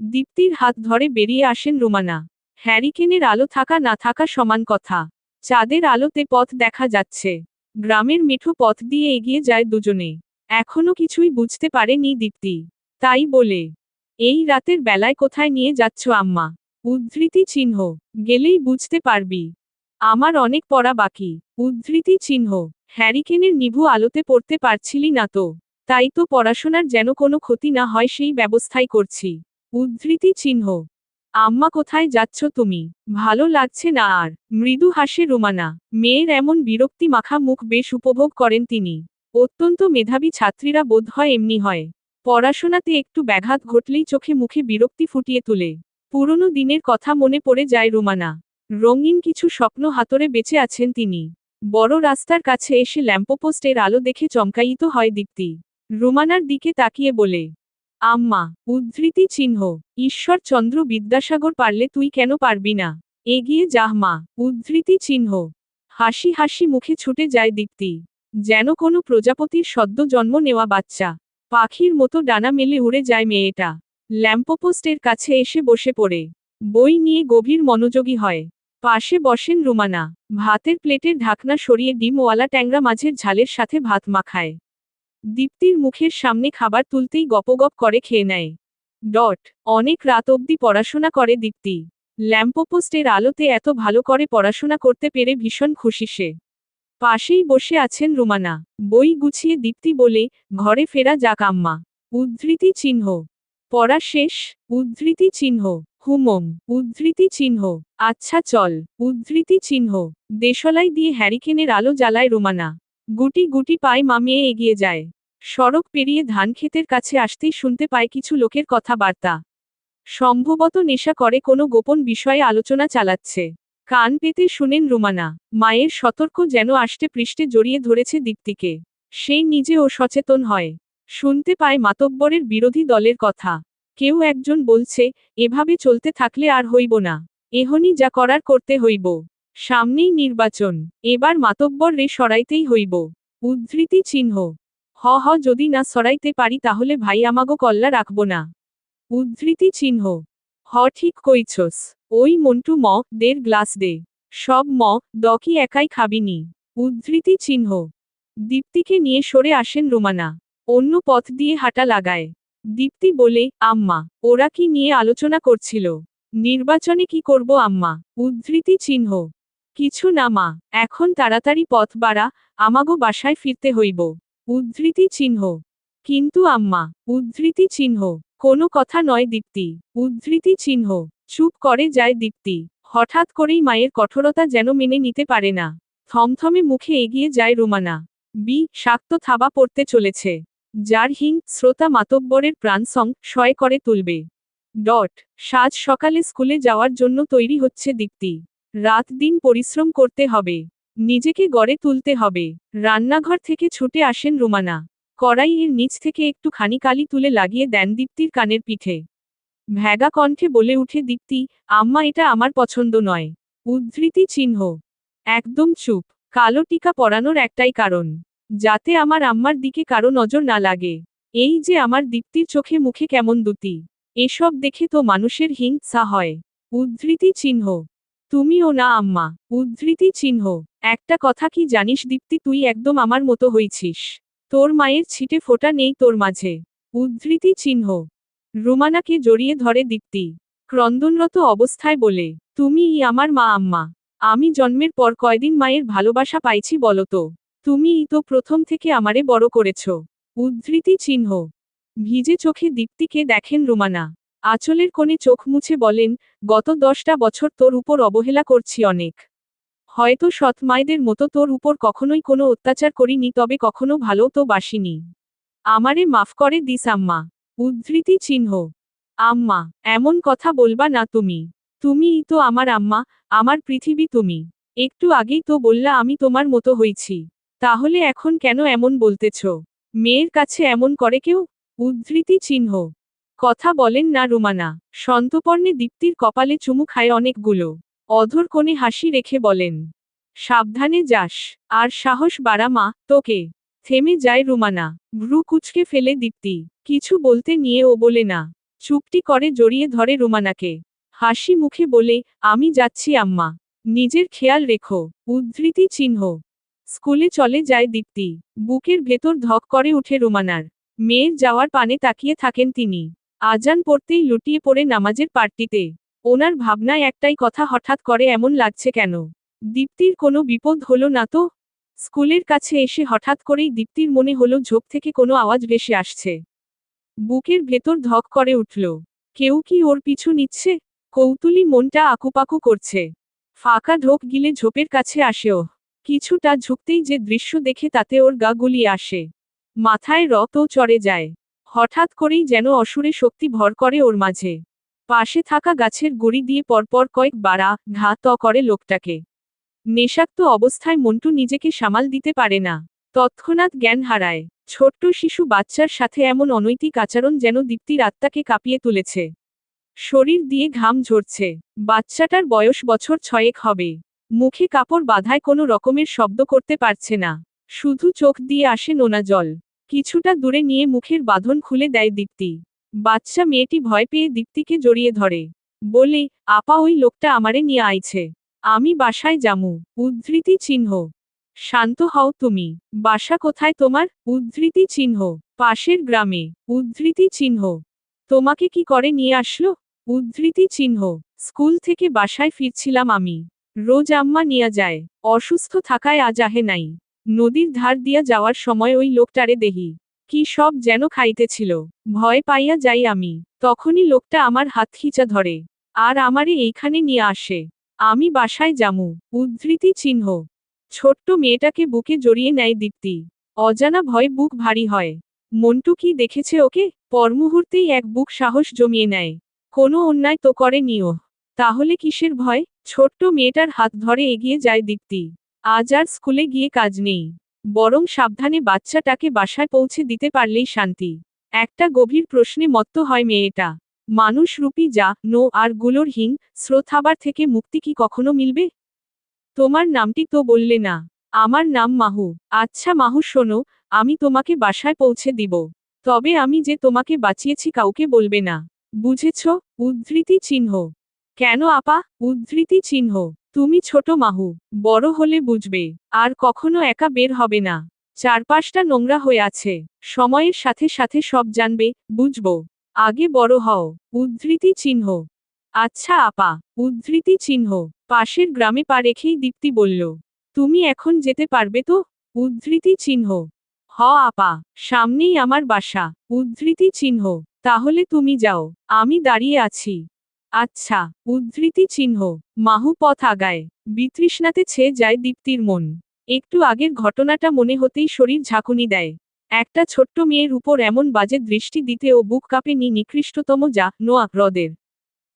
দীপ্তির হাত ধরে বেরিয়ে আসেন রুমানা। হ্যারিকেনের আলো থাকা না থাকা সমান কথা। চাঁদের আলোতে পথ দেখা যাচ্ছে। গ্রামের মেঠো পথ দিয়ে এগিয়ে যায় দুজনে। এখনো কিছুই বুঝতে পারেনি দীপ্তি। তাই বলে, এই রাতের বেলায় কোথায় নিয়ে যাচ্ছ আম্মা? উদ্ধৃতি চিহ্ন। গেলেই বুঝতে পারবি। আমার অনেক পড়া বাকি। উদ্ধৃতি চিহ্ন। হ্যারিকেনের নিভু আলোতে পড়তে পারছিলি না তো? তাই তো পড়াশোনার যেন কোনো ক্ষতি না হয় সেই ব্যবস্থাই করছি। উদ্ধৃতি চিহ্ন। আম্মা কোথায় যাচ্ছ তুমি? ভালো লাগছে না আর? মৃদু হাসে রুমানা। মেয়ের এমন বিরক্তি মাখা মুখ বেশ উপভোগ করেন তিনি। অত্যন্ত মেধাবী ছাত্রীরা বোধ হয় এমনি হয়। পড়াশোনাতে একটু ব্যাঘাত ঘটলেই চোখে মুখে বিরক্তি ফুটিয়ে তোলে। পুরনো দিনের কথা মনে পড়ে যায় রুমানা। রঙিন কিছু স্বপ্ন হাতরে বেঁচে আছেন তিনি। বড় রাস্তার কাছে এসে ল্যাম্পপোস্টের আলো দেখে চমকায়িত হয় দীপ্তি। রুমানার দিকে তাকিয়ে বলে, আম্মা, উদ্ধৃতি চিহ্ন, ঈশ্বরচন্দ্র বিদ্যাসাগর পারলে তুই কেন পারবি না? এগিয়ে যাহ মা। উদ্ধৃতি চিহ্ন। হাসি হাসি মুখে ছুটে যায় দীপ্তি। যেন কোনো প্রজাপতির সদ্য জন্ম নেওয়া বাচ্চা। পাখির মতো ডানা মেলে উড়ে যায় মেয়েটা। ল্যাম্পপোস্টের কাছে এসে বসে পড়ে বই নিয়ে গভীর মনোযোগী হয়। পাশে বসেন রুমানা। ভাতের প্লেটের ঢাকনা সরিয়ে ডিমওয়ালা ট্যাংরা মাছের ঝালের সাথে ভাত মাখায়। দীপ্তির মুখের সামনে খাবার তুলতেই গপগপ করে খেয়ে নেয়। অনেক রাত অবধি পড়াশোনা করে দীপ্তি। ল্যাম্পপোস্টের আলোতে এত ভালো করে পড়াশোনা করতে পেরে ভীষণ খুশি সে। পাশেই বসে আছেন রুমানা। বই গুছিয়ে দীপ্তি বলে, ঘরে ফেরা যাক আম্মা। উদ্ধৃতি চিহ্ন। পড়া শেষ? উদ্ধৃতি চিহ্ন। হুমম। উদ্ধৃতি চিহ্ন। আচ্ছা চল। উদ্ধৃতি চিহ্ন। দেশলাই দিয়ে হ্যারিকেনের আলো জ্বালায় রুমানা। গুটি গুটি পায়ে মামিয়ে এগিয়ে যায়। সড়ক পেরিয়ে ধানক্ষেতের কাছে আসতেই শুনতে পায় কিছু লোকের কথাবার্তা। সম্ভবত নেশা করে কোনো গোপন বিষয়ে আলোচনা চালাচ্ছে। কান পেতে শুনেন রুমানা। মায়ের সতর্ক যেন আষ্টে পৃষ্ঠে জড়িয়ে ধরেছে দীপ্তিকে। সেই নিজেও সচেতন হয়। শুনতে পায় মাতব্বরের বিরোধী দলের কথা। কেউ একজন বলছে, এভাবে চলতে থাকলে আর হইব না। এহনি যা করার করতে হইব। সামনেই নির্বাচন। এবার মাতব্বর রে সরাইতেই হইব। উদ্ধৃতি চিহ্ন। হ যদি না সরাইতে পারি তাহলে ভাই আমাগো কল্লা রাখব না। উদ্ধৃতি চিহ্ন। ঠিক কইছস। ওই মন্টু দের গ্লাস দে। সব কি একাই খাবিনি। উদ্ধৃতি চিহ্ন। দীপ্তিকে নিয়ে সরে আসেন রুমানা। অন্য পথ দিয়ে হাঁটা লাগায়। দীপ্তি বলে, আম্মা, ওরা কি নিয়ে আলোচনা করছিল? নির্বাচনে কি করব আম্মা? উদ্ধৃতি চিহ্ন। কিছু না মা, এখন তাড়াতাড়ি পথ বাড়া, আমাগো বাসায় ফিরতে হইব। উদ্ধৃতি চিহ্ন। কিন্তু আম্মা। উদ্ধৃতি চিহ্ন। কোনো কথা নয় দীপ্তি। উদ্ধৃতি চিহ্ন। চুপ করে যায় দীপ্তি। হঠাৎ করেই মায়ের কঠোরতা যেন মেনে নিতে পারে না। থমথমে মুখে এগিয়ে যায় রুমানা। শাক্ত থাবা পড়তে চলেছে। যার শ্রোতা মাতব্বরের প্রাণসং শয় করে তুলবে। সাজ সকালে স্কুলে যাওয়ার জন্য তৈরি হচ্ছে দীপ্তি। রাত দিন পরিশ্রম করতে হবে, নিজেকে গড়ে তুলতে হবে। রান্নাঘর থেকে ছুটে আসেন রুমানা। কড়াইয়ের নিচ থেকে একটুখানি কালি তুলে লাগিয়ে দেন দীপ্তির কানের পিঠে। ভ্যাগা কণ্ঠে বলে উঠে দীপ্তি, আম্মা এটা আমার পছন্দ নয়। উদ্ধৃতি চিহ্ন। একদম চুপ। কালো টিকা পরানোর একটাই কারণ, যাতে আমার আম্মার দিকে কারো নজর না লাগে। এই যে আমার দীপ্তির চোখে মুখে কেমন দুতি, এসব দেখে তো মানুষের হিংসা হয়। উদ্ধৃতি চিহ্ন। তুমিও না আম্মা। উদ্ধৃতি চিহ্ন। একটা কথা কি জানিস দীপ্তি, তুই একদম আমার মতো হয়েছিস। তোর মায়ের ছিটে ফোঁটা নেই তোর মাঝে। উদ্ধৃতি চিহ্ন। রুমানাকে জড়িয়ে ধরে দীপ্তি, ক্রন্দনরত অবস্থায় বলে, তুমিই আমার মা আম্মা। আমি জন্মের পর কয়দিন মায়ের ভালোবাসা পাইছি বলতো। তুমিই তো প্রথম থেকে আমারে বড় করেছ। উদ্ধৃতি চিহ্ন। ভিজে চোখে দীপ্তিকে দেখেন রুমানা। আঁচলের কোণে চোখ মুছে বলেন, গত 10টা বছর তোর উপর অবহেলা করছি অনেক। হয়তো সৎ মায়েদের মতো তোর উপর কখনোই কোনো অত্যাচার করিনি, তবে কখনো ভালো তো বাসিনি। আমারে মাফ করে দিস আম্মা। উদ্ধৃতি চিহ্ন। আম্মা, এমন কথা বলবা না তুমি। তুমিই তো আমার আম্মা, আমার পৃথিবী তুমি। একটু আগেই তো বললা আমি তোমার মতো হইছি। তাহলে এখন কেন এমন বলতেছ? মেয়ের কাছে এমন করে কেউ? উদ্ধৃতি চিহ্ন। কথা বলেন না রুমানা। সন্তর্পণে দীপ্তির কপালে চুমু খায় অনেকগুলো। অধর কোণে হাসি রেখে বলেন, সাবধানে যাস। আর সাহস বাড়া মা, তোকে। থেমে যায় রুমানা। ভ্রু কুঁচকে ফেলে দীপ্তি। কিছু বলতে নিয়ে ও বলে না। চুপটি করে জড়িয়ে ধরে রুমানাকে। হাসি মুখে বলে, আমি যাচ্ছি আম্মা। নিজের খেয়াল রেখো। উদ্ধৃতি চিহ্ন। স্কুলে চলে যায় দীপ্তি। বুকের ভেতর ধক করে উঠে রুমানার। মেয়ের যাওয়ার পানে তাকিয়ে থাকেন তিনি। আজান পড়তেই লুটিয়ে পড়ে নামাজের পাটটিতে। ওনার ভাবনায় একটাই কথা, হঠাৎ করে এমন লাগছে কেন? দীপ্তির কোনো বিপদ হলো না তো? স্কুলের কাছে এসে হঠাৎ করেই দীপ্তির মনে হলো ঝোপ থেকে কোনো আওয়াজ ভেসে আসছে। বুকের ভেতর ধক করে উঠল। কেউ কি ওর পিছু নিচ্ছে? কৌতূহলী মনটা আকুপাকু করছে। ফাঁকা ঢোক গিলে ঝোপের কাছে আসেও। কিছুটা ঝুঁকতেই যে দৃশ্য দেখে তাতে ওর গা গুলিয়ে আসে। মাথায় রক্তও চড়ে যায়। হঠাৎ করেই যেন অসুরে শক্তি ভর করে ওর মাঝে। পাশে থাকা গাছের গুড়ি দিয়ে পরপর কয়েক বাড়া ঘা ত করে লোকটাকে। নেশাক্ত অবস্থায় মন্টু নিজেকে সামাল দিতে পারে না। তৎক্ষণাৎ জ্ঞান হারায়। ছোট্ট শিশু বাচ্চার সাথে এমন অনৈতিক আচরণ যেন দীপ্তির আত্মাকে কাঁপিয়ে তুলেছে। শরীর দিয়ে ঘাম ঝরছে। বাচ্চাটার বয়স বছর 6 হবে। মুখে কাপড় বাঁধায়, কোনো রকমের শব্দ করতে পারছে না। শুধু চোখ দিয়ে আসে নোনা জল। কিছুটা দূরে নিয়ে মুখের বাঁধন খুলে দেয় দীপ্তি। বাচ্চা মেয়েটি ভয় পেয়ে দীপ্তিকে জড়িয়ে ধরে। বলে, আপা ওই লোকটা আমারে নিয়ে আইছে। আমি বাসায় যামু। উদ্ধৃতি চিহ্ন। শান্ত হও তুমি। বাসা কোথায় তোমার? উদ্ধৃতি চিহ্ন। পাশের গ্রামে। উদ্ধৃতি চিহ্ন। তোমাকে কি করে নিয়ে আসলো? উদ্ধৃতি চিহ্ন। স্কুল থেকে বাসায় ফিরছিলাম আমি। রোজ আম্মা নিয়া যায়। অসুস্থ থাকায় আজ আহে নাই। নদীর ধার দিয়া যাওয়ার সময় ওই লোকটারে দেহি। কি সব যেন খাইতেছিল। ভয় পাইয়া যাই আমি। তখনই লোকটা আমার হাত খিঁচা ধরে। আর আমারে এইখানে নিয়ে আসে। আমি বাসায় যামু। উদ্ধৃতি চিহ্ন। ছোট্ট মেয়েটাকে বুকে জড়িয়ে নেয় দীপ্তি। অজানা ভয়ে বুক ভারী হয়। মন্টু কি দেখেছে ওকে? পরমুহূর্তেই এক বুক সাহস জমিয়ে নেয়। কোনো অন্যায় তো করে নিও। তাহলে কিসের ভয়? ছোট্ট মেয়েটার হাত ধরে এগিয়ে যায় দীপ্তি। আজ আর স্কুলে গিয়ে কাজ নেই। বরং সাবধানে বাচ্চাটাকে বাসায় পৌঁছে দিতে পারলেই শান্তি। একটা গভীর প্রশ্নে মত্ত হয় মেয়েটা। মানুষ রূপী যা নো আর গুলোর হিং স্রোতাবার থেকে মুক্তি কি কখনো মিলবে? তোমার নামটি তো বললে না। আমার নাম মাহু। আচ্ছা মাহু শোনো, আমি তোমাকে বাসায় পৌঁছে দিব। তবে আমি যে তোমাকে বাঁচিয়েছি কাউকে বলবে না। বুঝেছ? উদ্ধৃতি চিহ্ন। কেন আপা? উদ্ধৃতি চিহ্ন। তুমি ছোট মাহু। বড় হলে বুঝবে। আর কখনো একা বের হবে না। চারপাশটা নোংরা হয়ে আছে। সময়ের সাথে সাথে সব জানবে, বুঝবো। আগে বড় হও। উদ্ধৃতি চিহ্ন। আচ্ছা আপা। উদ্ধৃতি চিহ্ন। পাশের গ্রামে পা রেখেই দীপ্তি বলল, তুমি এখন যেতে পারবে তো? উদ্ধৃতি চিহ্ন। হ আপা, সামনেই আমার বাসা। উদ্ধৃতি চিহ্ন। তাহলে তুমি যাও, আমি দাঁড়িয়ে আছি। আচ্ছা। উদ্ধৃতি চিহ্ন। মাহু পথ আগায়। বিতৃষ্ণাতে ছেয়ে যায় দীপ্তির মন। একটু আগের ঘটনাটা মনে হতেই শরীর ঝাঁকুনি দেয়। একটা ছোট্ট মেয়ের উপর এমন বাজে দৃষ্টি দিতে ও বুক কাঁপেনি নিকৃষ্টতম যা নোয়া হ্রদের।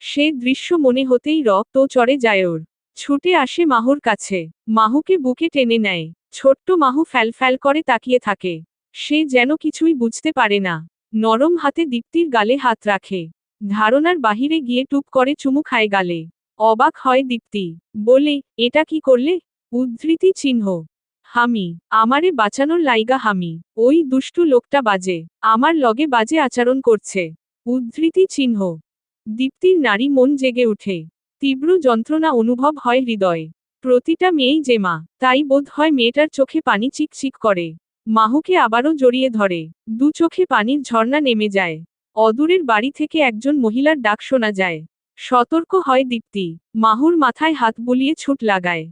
সে দৃশ্য মনে হতেই তো চড়ে যায় ওর। ছুটে আসে মাহুর কাছে। মাহুকে বুকে টেনে নেয়। ছোট্ট মাহু ফ্যাল করে তাকিয়ে থাকে। সে যেন কিছুই বুঝতে পারে না। নরম হাতে দীপ্তির গালে হাত রাখে। ধারণার বাহিরে গিয়ে টুপ করে চুমু খায় গালে। অবাক হয় দীপ্তি। বলে, এটা কি করলে? উদ্ধৃতি চিহ্ন। হামি। আমারে বাঁচানোর লাইগা হামি। ওই দুষ্টু লোকটা বাজে। আমার লগে বাজে আচরণ করছে। উদ্ধৃতি চিহ্ন। দীপ্তির নারী মন জেগে উঠে। তীব্র যন্ত্রণা অনুভব হয় হৃদয়ে। প্রতিটা মেয়েই যে মা, তাই বোধ হয় মেয়েটার চোখে পানি চিকচিক করে। মাহুকে আবারও জড়িয়ে ধরে। দু চোখে পানির ঝর্ণা নেমে যায়। অদূরের বাড়ি থেকে একজন মহিলার ডাক শোনা যায়। সতর্ক হয় দীপ্তি। মাহুর মাথায় হাত বুলিয়ে ছুট লাগায়।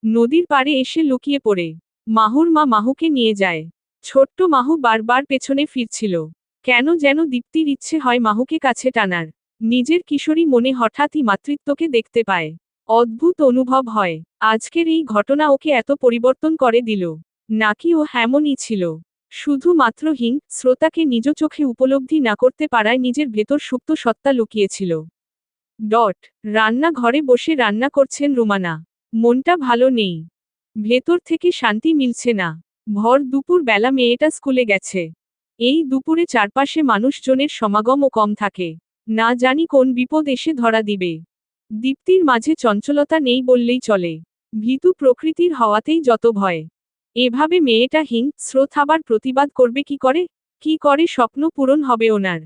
নদীর পাড়ে এসে লুকিয়ে পড়ে। মাহুর মা মাহুকে নিয়ে যায়। ছোট্ট মাহু বারবার পেছনে ফিরছিল। কেন যেন দীপ্তির ইচ্ছে হয় মাহুকে কাছে টানার। নিজের কিশোরী মনে হঠাৎই মাতৃত্বকে দেখতে পায়। অদ্ভুত অনুভব হয়। আজকের এই ঘটনা ওকে এত পরিবর্তন করে দিল। নাকি ও এমনই ছিল। শুধুমাত্র শ্রোতাকে নিজ চোখে উপলব্ধি না করতে পারায় নিজের ভেতর সুপ্ত সত্তা লুকিয়েছিল। রান্নাঘরে বসে রান্না করছেন রুমানা। মনটা ভালো নেই। ভেতর থেকে শান্তি মিলছে না। ভর দুপুর বেলা মেয়েটা স্কুলে গেছে। এই দুপুরে চারপাশে মানুষজনের সমাগমও কম থাকে। না জানি কোন বিপদ এসে ধরা দিবে। দীপ্তির মাঝে চঞ্চলতা নেই বললেই চলে। ভীতু প্রকৃতির হওয়াতেই যত ভয়। এভাবে মেয়েটা স্রোত আবার প্রতিবাদ করবে কি করে? কি করে স্বপ্ন পূরণ হবে ওনার?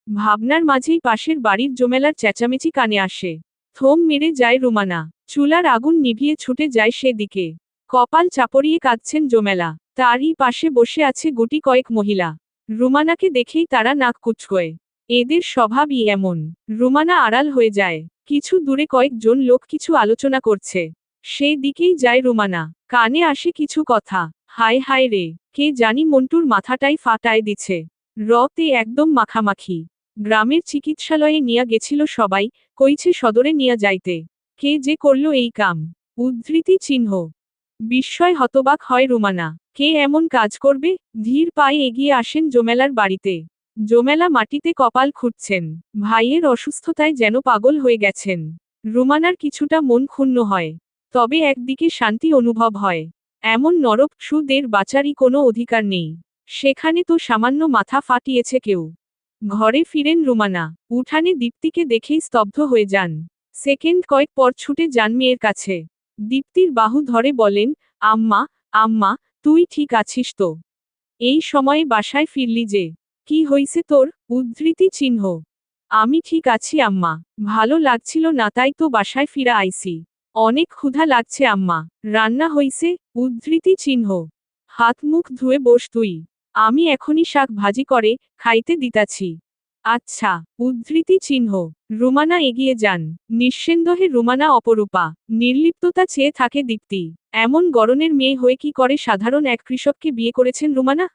ভাবনার মাঝেই পাশের বাড়ির জোমেলার চেঁচামেচি কানে আসে। থম মেরে যায় রুমানা। চুলার আগুন নিভিয়ে ছুটে যায় সেদিকে। কপাল চাপড়িয়ে কাঁদছেন জোমেলা। তারই পাশে বসে আছে গুটি কয়েক মহিলা। রুমানাকে দেখেই তারা নাক কুচকোয়। এদের স্বভাবই এমন। রুমানা আড়াল হয়ে যায়। কিছু দূরে কয়েকজন লোক কিছু আলোচনা করছে। সেই দিকেই যায় রুমানা। কানে আসে কিছু কথা। হায় হায় রে, কে জানি মন্টুর মাথাটাই ফাটায় দিছে। রতে একদম মাখামাখি। গ্রামের চিকিৎসালয়ে নিয়া গেছিল সবাই, কইছে সদরে নিয়া যাইতে। কে যে করল এই কাম? উদ্ধৃতি চিহ্ন। বিস্ময় হতবাক হয় রুমানা। কে এমন কাজ করবে? ধীর পায়ে এগিয়ে আসেন জোমেলার বাড়িতে। জোমেলা মাটিতে কপাল খুঁড়ছেন। ভাইয়ের অসুস্থতায় যেন পাগল হয়ে গেছেন। রুমানার কিছুটা মন ক্ষুণ্ণ হয়। তবে একদিকে শান্তি অনুভব হয়। এমন নরক সুদের বাঁচারই কোনো অধিকার নেই। সেখানে তো সামান্য মাথা ফাটিয়েছে কেউ। ঘরে ফিরেন রুমানা। উঠানে দীপ্তিকে দেখেই স্তব্ধ হয়ে যান। সেকেন্ড কয়েক পর ছুটে যান মেয়ের কাছে। দীপ্তির বাহু ধরে বলেন, আম্মা, আম্মা, তুই ঠিক আছিস তো? এই সময়ে বাসায় ফিরলি যে? কি হইছে তোর? উদ্ধৃতি চিহ্ন। আমি ঠিক আছি আম্মা। ভালো লাগছিল না তাই তো বাসায় ফিরা আইছি। অনেক ক্ষুধা লাগছে আম্মা। রান্না হইছে? উদ্ধৃতি চিহ্ন। হাত মুখ ধুয়ে বস তুই। আমি এখনই শাক ভাজি করে খাইতে দিতাছি। আচ্ছা। উদ্ধৃতি চিহ্ন। রুমানা এগিয়ে যান। নিঃসন্দেহে রুমানা অপরূপা। নির্লিপ্ততা চেয়ে থাকে দীপ্তি। এমন গড়নের মেয়ে হয়ে কি করে সাধারণ এক কৃষককে বিয়ে করেছেন রুমানা?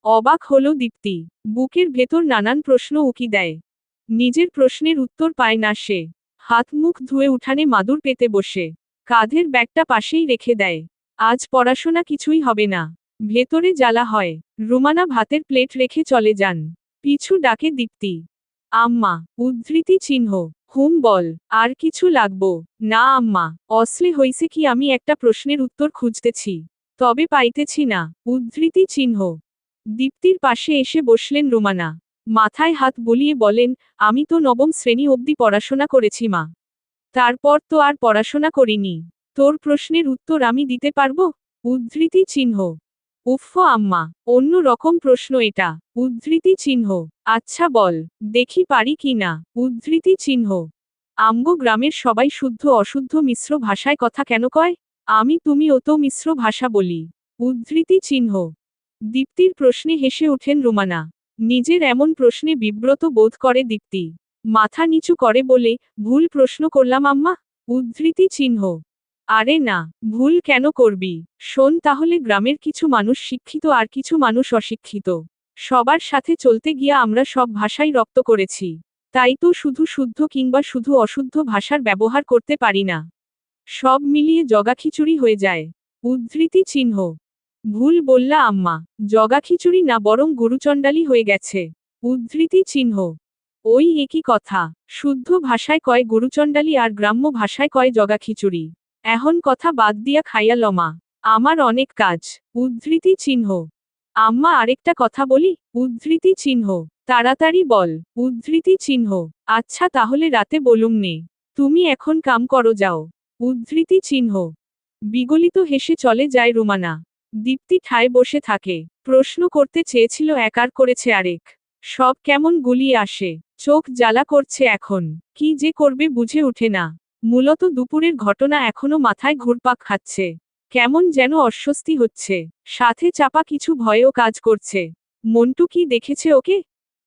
অবাক হল দীপ্তি। বুকের ভেতর নানান প্রশ্ন উকি দেয়। নিজের প্রশ্নের উত্তর পায় না সে। হাত মুখ ধুয়ে উঠানে মাদুর পেতে বসে। কাঁধের ব্যাগটা পাশেই রেখে দেয়। আজ পড়াশোনা কিছুই হবে না। ভেতরে জ্বালা হয়। রুমানা ভাতের প্লেট রেখে চলে যান। পিছু ডাকে দীপ্তি। আম্মা। উদ্ধৃতি চিহ্ন। বল। আর কিছু লাগবো? না আম্মা। অসলি হইছে কি আমি একটা প্রশ্নের উত্তর খুঁজতেছি। তবে পাইতেছি না। উদ্ধৃতি চিহ্ন। দীপ্তির পাশে এসে বসলেন রুমানা। মাথায় হাত বুলিয়ে বলেন, আমি তো নবম শ্রেণী অবধি পড়াশোনা করেছি মা। তারপর তো আর পড়াশোনা করিনি। তোর প্রশ্নের উত্তর আমি দিতে পারবো? উদ্ধৃতি চিহ্ন। উফ আম্মা, অন্য রকম প্রশ্ন এটা। উদ্ধৃতি চিহ্ন। আচ্ছা বল, দেখি পারি কি না। উদ্ধৃতি চিহ্ন। আমগো গ্রামের সবাই শুদ্ধ অশুদ্ধ মিশ্র ভাষায় কথা কেন কয়? আমি তুমি ও তো মিশ্র ভাষা বলি। উদ্ধৃতি চিহ্ন। দীপ্তির প্রশ্নে হেসে ওঠেন রুমানা। নিজের এমন প্রশ্নে বিব্রত বোধ করে দীপ্তি। মাথা নিচু করে বলে, ভুল প্রশ্ন করলাম আম্মা? উদ্ধৃতি চিহ্ন। আরে না, ভুল কেন করবি? শোন তাহলে গ্রামের কিছু মানুষ শিক্ষিত আর কিছু মানুষ অশিক্ষিত। সবার সাথে চলতে গিয়া আমরা সব ভাষাই রপ্ত করেছি। তাই তো শুধু শুদ্ধ কিংবা শুধু অশুদ্ধ ভাষার ব্যবহার করতে পারি না। সব মিলিয়ে জগাখিচুড়ি হয়ে যায়। উদ্ধৃতি চিহ্ন। ভুল বললা আম্মা। জগাখিচুড়ি না বরং গুরুচণ্ডালি হয়ে গেছে। উদ্ধৃতি চিহ্ন। ওই একই কথা। শুদ্ধ ভাষায় কয় গুরুচণ্ডালি আর গ্রাম্য ভাষায় কয় জগাখিচুড়ি। এখন কথা বাদ দিয়া খাইয়া লমা। আমার অনেক কাজ। উদ্ধৃতি চিহ্ন। আম্মা আরেকটা কথা বলি? উদ্ধৃতি চিহ্ন। তাড়াতাড়ি বল। উদ্ধৃতি চিহ্ন। আচ্ছা তাহলে রাতে বলুম নে। তুমি এখন কাম করো যাও। উদ্ধৃতি চিহ্ন। বিগলিত হেসে চলে যায় রুমানা। দীপ্তি ঠায় বসে থাকে। প্রশ্ন করতে চেয়েছিল এক আর করেছে আরেক। সব কেমন গুলিয়ে আসে। চোখ জ্বালা করছে এখন। কি যে করবে বুঝে ওঠে না। মূলত দুপুরের ঘটনা এখনো মাথায় ঘুরপাক খাচ্ছে। কেমন যেন অস্বস্তি হচ্ছে। সাথে চাপা কিছু ভয়ও কাজ করছে। মন্টু কি দেখেছে ওকে?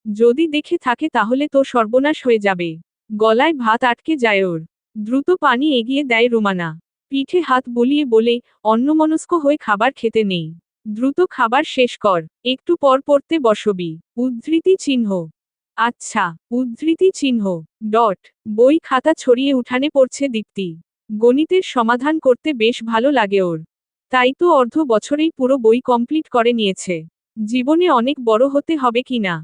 যদি দেখে থাকে তাহলে তো সর্বনাশ হয়ে যাবে। গলায় ভাত আটকে যায় ওর। দ্রুত পানি এগিয়ে দেয় রুমানা। পিঠে হাত বুলিয়ে বলে, অন্যমনস্ক হয়ে খাবার খেতে নেই। দ্রুত খাবার শেষ কর। একটু পর পড়তে বসবি। উদ্ধৃতি চিহ্ন। আচ্ছা। উদ্ধৃতি চিহ্ন। ডট। বই খাতা ছড়িয়ে উঠানে পড়ছে দীপ্তি। গণিতের সমাধান করতে বেশ ভালো লাগে ওর। তাই তো অর্ধ বছরেই পুরো বই কমপ্লিট করে নিয়েছে। জীবনে অনেক বড় হতে হবে কি না,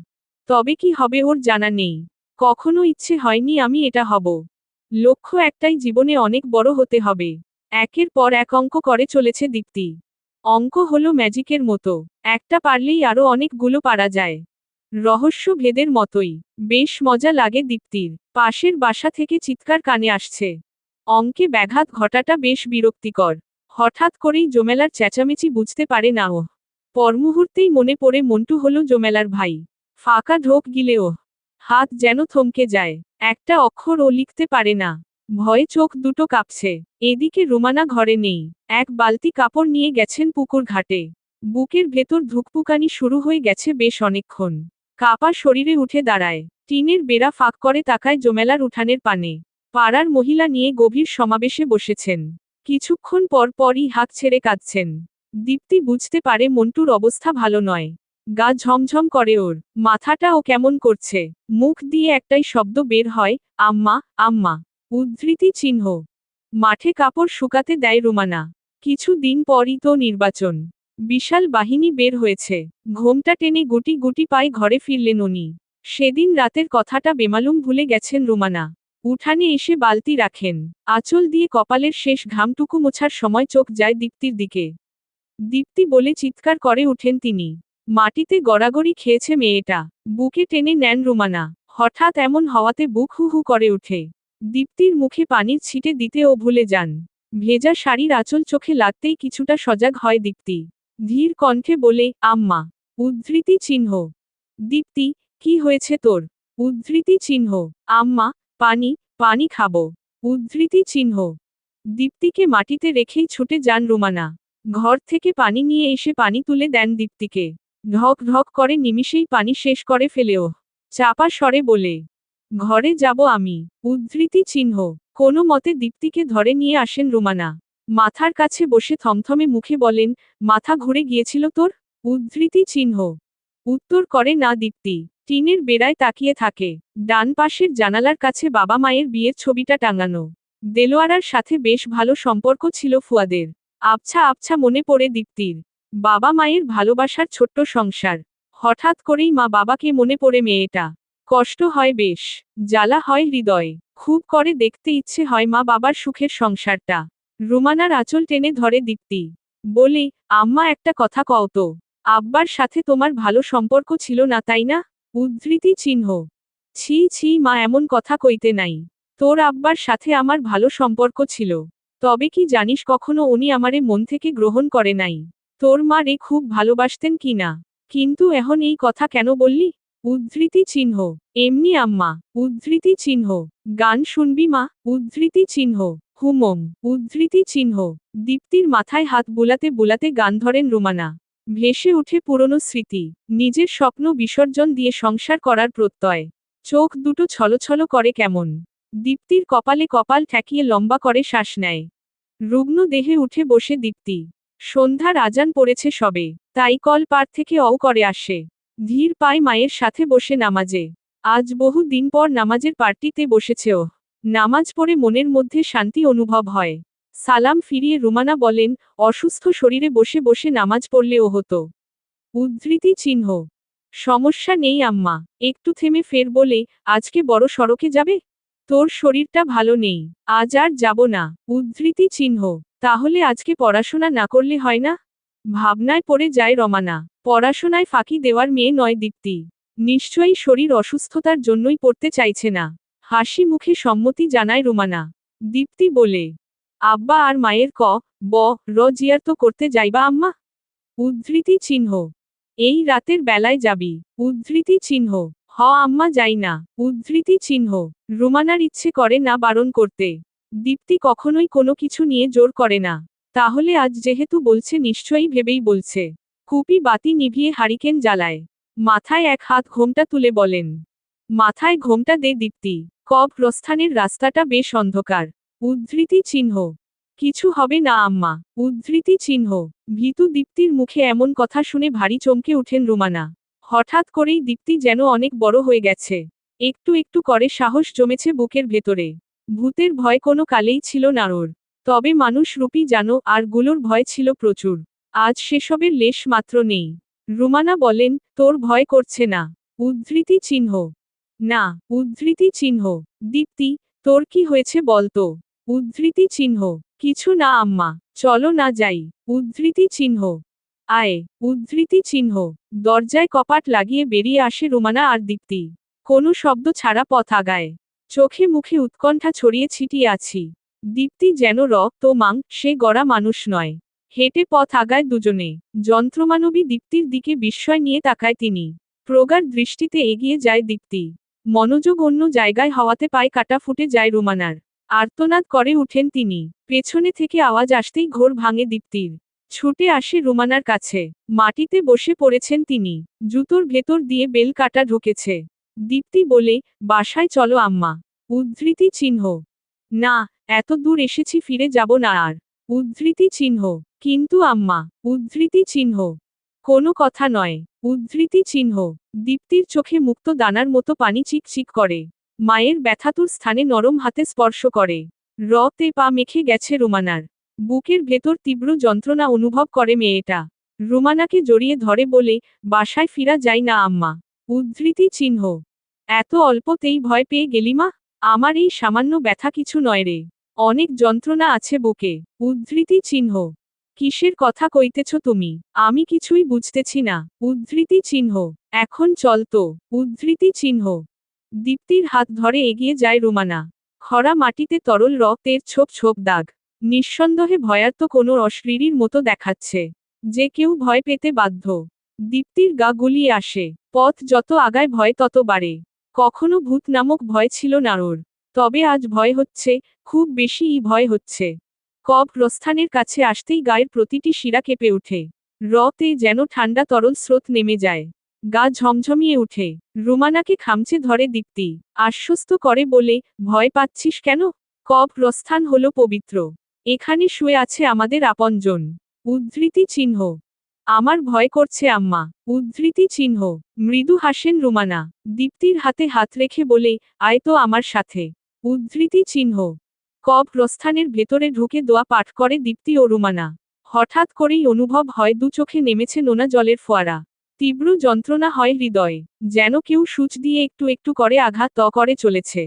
তবে কি হবে ওর জানা নেই। কখনো ইচ্ছে হয়নি আমি এটা হব। লক্ষ্য একটাই, জীবনে অনেক বড় হতে হবে। একের পর এক অঙ্ক করে চলেছে দীপ্তি। অঙ্ক হলো ম্যাজিকের মতো। একটা পারলেই আরো অনেকগুলো পারা যায়। রহস্য ভেদের মতোই। বেশ মজা লাগে দীপ্তির। পাশের বাসা থেকে চিৎকার কানে আসছে। অঙ্কে ব্যাঘাত ঘটাটা বেশ বিরক্তিকর। হঠাৎ করেই জোমেলার চেঁচামেচি বুঝতে পারে না ও। পরমুহূর্তেই মনে পড়ে মন্টু হলো জোমেলার ভাই। ফাঁকা ঢোক গিলে ও। হাত যেন থমকে যায়। একটা অক্ষর ও লিখতে পারে না। ভয়ে চোখ দুটো কাঁপছে। এদিকে রুমানা ঘরে নেই। এক বালতি কাপড় নিয়ে গেছেন পুকুর ঘাটে। বুকের ভেতর ধুকপুকানি শুরু হয়ে গেছে বেশ অনেকক্ষণ। কাপা শরীরে উঠে দাঁড়ায়। টিনের বেড়া ফাঁক করে তাকায় জোমেলার উঠানের পানে। পাড়ার মহিলা নিয়ে গভীর সমাবেশে বসেছেন। কিছুক্ষণ পর পরই হাঁক ছেড়ে কাঁদছেন। দীপ্তি বুঝতে পারে মন্টুর অবস্থা ভালো নয়। গা ঝমঝম করে ওর। মাথাটাও কেমন করছে। মুখ দিয়ে একটাই শব্দ বের হয়, আম্মা, আম্মা। উদ্ধৃতি চিহ্ন। মাঠে কাপড় শুকাতে দেয় রুমানা। কিছু দিন পরই তো নির্বাচন। বিশাল বাহিনী বের হয়েছে। ঘোমটা টেনে গুটি গুটি পায়ে ঘরে ফিরলেন উনি। সেদিন রাতের কথাটা বেমালুম ভুলে গেছেন রুমানা। উঠানে এসে বালতি রাখেন। আঁচল দিয়ে কপালের শেষ ঘামটুকু মোছার সময় চোখ যায় দীপ্তির দিকে। দীপ্তি বলে চিৎকার করে উঠেন তিনি। মাটিতে গড়াগড়ি খেয়েছে মেয়েটা। বুকে টেনে নেন রুমানা। হঠাৎ এমন হওয়াতে বুক হু হু করে ওঠে। দীপ্তির মুখে পানির ছিটে দিতেও ভুলে যান। ভেজা শাড়ির আঁচল চোখে লাগতেই কিছুটা সজাগ হয় দীপ্তি। ধীর কণ্ঠে বলে, আম্মা। উদ্ধৃতি চিহ্ন। দীপ্তি, কি হয়েছে তোর? উদ্ধৃতি চিহ্ন। আম্মা, পানি, পানি খাবো। উদ্ধৃতি চিহ্ন। দীপ্তিকে মাটিতে রেখেই ছুটে যান রুমানা। ঘর থেকে পানি নিয়ে এসে পানি তুলে দেন দীপ্তিকে। ঢক ঢক করে নিমিষেই পানি শেষ করে ফেলেও চাপা স্বরে বলে, ঘরে যাব আমি। উদ্ধৃতি চিহ্ন। কোনো মতে দীপ্তিকে ধরে নিয়ে আসেন রুমানা। মাথার কাছে বসে থমথমে মুখে বলেন, মাথা ঘুরে গিয়েছিল তোর? উদ্ধৃতি চিহ্ন। উত্তর করে না দীপ্তি। টিনের বেড়ায় তাকিয়ে থাকে। ডান পাশের জানালার কাছে বাবা মায়ের বিয়ের ছবিটা টাঙানো। দেলোয়ারার সাথে বেশ ভালো সম্পর্ক ছিল ফুয়াদের। আবছা আবছা মনে পড়ে দীপ্তির। বাবা মায়ের ভালোবাসার ছোট্ট সংসার। হঠাৎ করেই মা বাবাকে মনে পড়ে মেয়েটা। কষ্ট হয় বেশ। জ্বালা হয় হৃদয়ে। খুব করে দেখতে ইচ্ছে হয় মা বাবার সুখের সংসারটা। রুমানার আঁচল টেনে ধরে দীপ্তি। বলে, আম্মা একটা কথা কও তো। আব্বার সাথে তোমার ভালো সম্পর্ক ছিল না তাই না? উদ্ধৃতি চিহ্ন। ছি ছি মা, এমন কথা কইতে নাই। তোর আব্বার সাথে আমার ভালো সম্পর্ক ছিল। তবে কি জানিস কখনো উনি আমারে মন থেকে গ্রহণ করে নাই। তোর মা রে খুব ভালোবাসতেন কি না? কিন্তু এখন এই কথা কেন বললি? উদ্ধৃতি চিহ্ন। এমনি আম্মা। উদ্ধৃতি চিহ্ন। গান শুনবি মা? উদ্ধৃতি চিহ্ন। হুমম। উদ্ধৃতি চিহ্ন। দীপ্তির মাথায় হাত বুলাতে বুলাতে গান ধরেন রুমানা। ভেসে উঠে পুরনো স্মৃতি। নিজের স্বপ্ন বিসর্জন দিয়ে সংসার করার প্রত্যয়। চোখ দুটো ছলছল করে কেমন। দীপ্তির কপালে কপাল ঠেকিয়ে লম্বা করে শ্বাস নেয়। রুগ্ন দেহে উঠে বসে দীপ্তি। সন্ধ্যার আজান পড়েছে সবে। তাই কল পার থেকে অও করে আসে। ধীর পায় মায়ের সাথে বসে নামাজে। আজ বহু দিন পর নামাজের পার্টিতে বসেছে ও। নামাজ পড়ে মনের মধ্যে শান্তি অনুভব হয়। সালাম ফিরিয়ে রুমানা বলেন, অসুস্থ শরীরে বসে বসে নামাজ পড়লেও হতো। উদ্ধৃতি চিহ্ন। সমস্যা নেই আম্মা। একটু থেমে ফের বলে, আজকে বড় সড়কে যাবে? তোর শরীরটা ভালো নেই, আজ আর যাব না। উদ্ধৃতি চিহ্ন। তাহলে আজকে পড়াশোনা না করলে হয় না? ভাবনায় পড়ে যায় রমানা। পড়াশোনায় ফাঁকি দেওয়ার মেয়ে নয় দীপ্তি। নিশ্চয়ই শরীর অসুস্থতার জন্যই পড়তে চাইছে না। হাসি মুখে সম্মতি জানায় রুমানা। দীপ্তি বলে, আব্বা আর মায়ের ব জিয়ার্ত করতে যাইবা আম্মা? উদ্ধৃতি চিহ্ন। এই রাতের বেলায় যাবি? উদ্ধৃতি চিহ্ন। আম্মা যাই না। উদ্ধৃতি চিহ্ন। রুমানার ইচ্ছে করে না বারণ করতে। দীপ্তি কখনোই কোনো কিছু নিয়ে জোর করে না। তাহলে আজ যেহেতু বলছে নিশ্চয়ই ভেবেই বলছে। কুপি বাতি নিভিয়ে হারিকেন জ্বালায়। মাথায় এক হাত ঘোমটা তুলে বলেন। মাথায় ঘোমটা দে দীপ্তি। প্রস্থানের রাস্তাটা বেশ অন্ধকার। উদ্ধৃতি চিহ্ন। কিছু হবে না আম্মা। উদ্ধৃতি চিহ্ন। ভীতু দীপ্তির মুখে এমন কথা শুনে ভারী চমকে উঠেন রুমানা। হঠাৎ করেই দীপ্তি যেন অনেক বড় হয়ে গেছে। একটু একটু করে সাহস জমেছে বুকের ভেতরে। ভূতের ভয় কোনো কালেই ছিল না ওর। তবে মানুষ রূপী জানো আর গুলোর ভয় ছিল প্রচুর। আজ সেসবের লেশ মাত্র নেই। রুমানা বলেন, তোর ভয় করছে না? উদ্ধৃতি চিহ্ন। না। উদ্ধৃতি চিহ্ন। দীপ্তি, তোর কি হয়েছে বলতো? উদ্ধৃতি চিহ্ন। কিছু না আম্মা, চলো না যাই। উদ্ধৃতি চিহ্ন। আয়। উদ্ধৃতি চিহ্ন। দরজায় কপাট লাগিয়ে বেরিয়ে আসে রুমানা আর দীপ্তি। কোনো শব্দ ছাড়া পথ আগায়। চোখে মুখে উৎকণ্ঠা ছড়িয়ে ছিটিয়ে আছি। দীপ্তি যেন সে গড়া মানুষ নয়। হেঁটে পথ আগায় দুজনে। যন্ত্রমানবী দীপ্তির দিকে বিস্ময় নিয়ে তাকায় তিনি। প্রগাঢ় দৃষ্টিতে এগিয়ে যায় দীপ্তি। মনোযোগ অন্য জায়গায় হওয়াতে পায়ে কাটা ফুটে যায় রুমানার। আর্তনাদ করে উঠেন তিনি। পেছনে থেকে আওয়াজ আসতেই ঘোর ভাঙে দীপ্তির। ছুটে আসে রুমানার কাছে। মাটিতে বসে পড়েছেন তিনি। জুতোর ভেতর দিয়ে বেল কাটা ঢুকেছে। দীপ্তি বলে, বাসায় চলো আম্মা। উদ্ধৃতি চিহ্ন। না, এত দূর এসেছি ফিরে যাব না আর। উদ্ধৃতি চিহ্ন। কিন্তু আম্মা। উদ্ধৃতি চিহ্ন। কোনো কথা নয়। উদ্ধৃতি চিহ্ন। দীপ্তির চোখে মুক্ত দানার মতো পানি চিকচিক করে। মায়ের ব্যথাতুর স্থানে নরম হাতে স্পর্শ করে। তে পা মেখে গেছে রুমানার। বুকের ভেতর তীব্র যন্ত্রণা অনুভব করে মেয়েটা। রুমানাকে জড়িয়ে ধরে বলে, বাসায় ফিরা যাই না আম্মা। উদ্ধৃতি চিহ্ন। এত অল্পতেই ভয় পেয়ে গেলি মা? আমার এই সামান্য ব্যথা কিছু নয় রে। অনেক যন্ত্রণা আছে বুকে। উদ্ধৃতি চিহ্ন। কিসের কথা কইতেছ তুমি? আমি কিছুই বুঝতেছি না। উদ্ধৃতি চিহ্ন। এখন চল তো। উদ্ধৃতি চিহ্ন। দীপ্তির হাত ধরে এগিয়ে যায় রুমানা। খরা মাটিতে তরল রক্তের ছোপ ছোপ দাগ। নিঃসন্দেহে ভয়ার্ত কোনো অশরীরীর মতো দেখাচ্ছে। যে কেউ ভয় পেতে বাধ্য। দীপ্তির গা গুলিয়ে আসে। পথ যত আগায় ভয় তত বাড়ে। কখনো ভূত নামক ভয় ছিল না ওর। তবে আজ ভয় হচ্ছে, খুব বেশিই ভয় হচ্ছে। প্রস্থানের কাছে আসতেই গায়ের প্রতিটি শিরা কেঁপে ওঠে। তে যেন ঠান্ডা তরল স্রোত নেমে যায়। গা ঝমঝমিয়ে উঠে। রুমানাকে খামচে ধরে দীপ্তি। আশ্বস্ত করে বলে, ভয় পাচ্ছিস কেন? প্রস্থান হলো পবিত্র। এখানে শুয়ে আছে আমাদের আপনজন। উদ্ধৃতি চিহ্ন। আমার ভয় করছে আম্মা। উদ্ধৃতি চিহ্ন। মৃদু হাসেন রুমানা। দীপ্তির হাতে হাত রেখে বলে, আয় তো আমার সাথে। উদ্ধৃতি চিহ্ন। প্রস্থানের ভেতরে ঢুকে দোয়া পাঠ করে দীপ্তি ও রুমানা। হঠাৎ করেই অনুভব হয় দু চোখে নেমেছে নোনা জলের ফোয়ারা। তীব্র যন্ত্রণা হয় হৃদয়ে। যেন কেউ সূচ দিয়ে একটু একটু করে আঘাত করে চলেছে।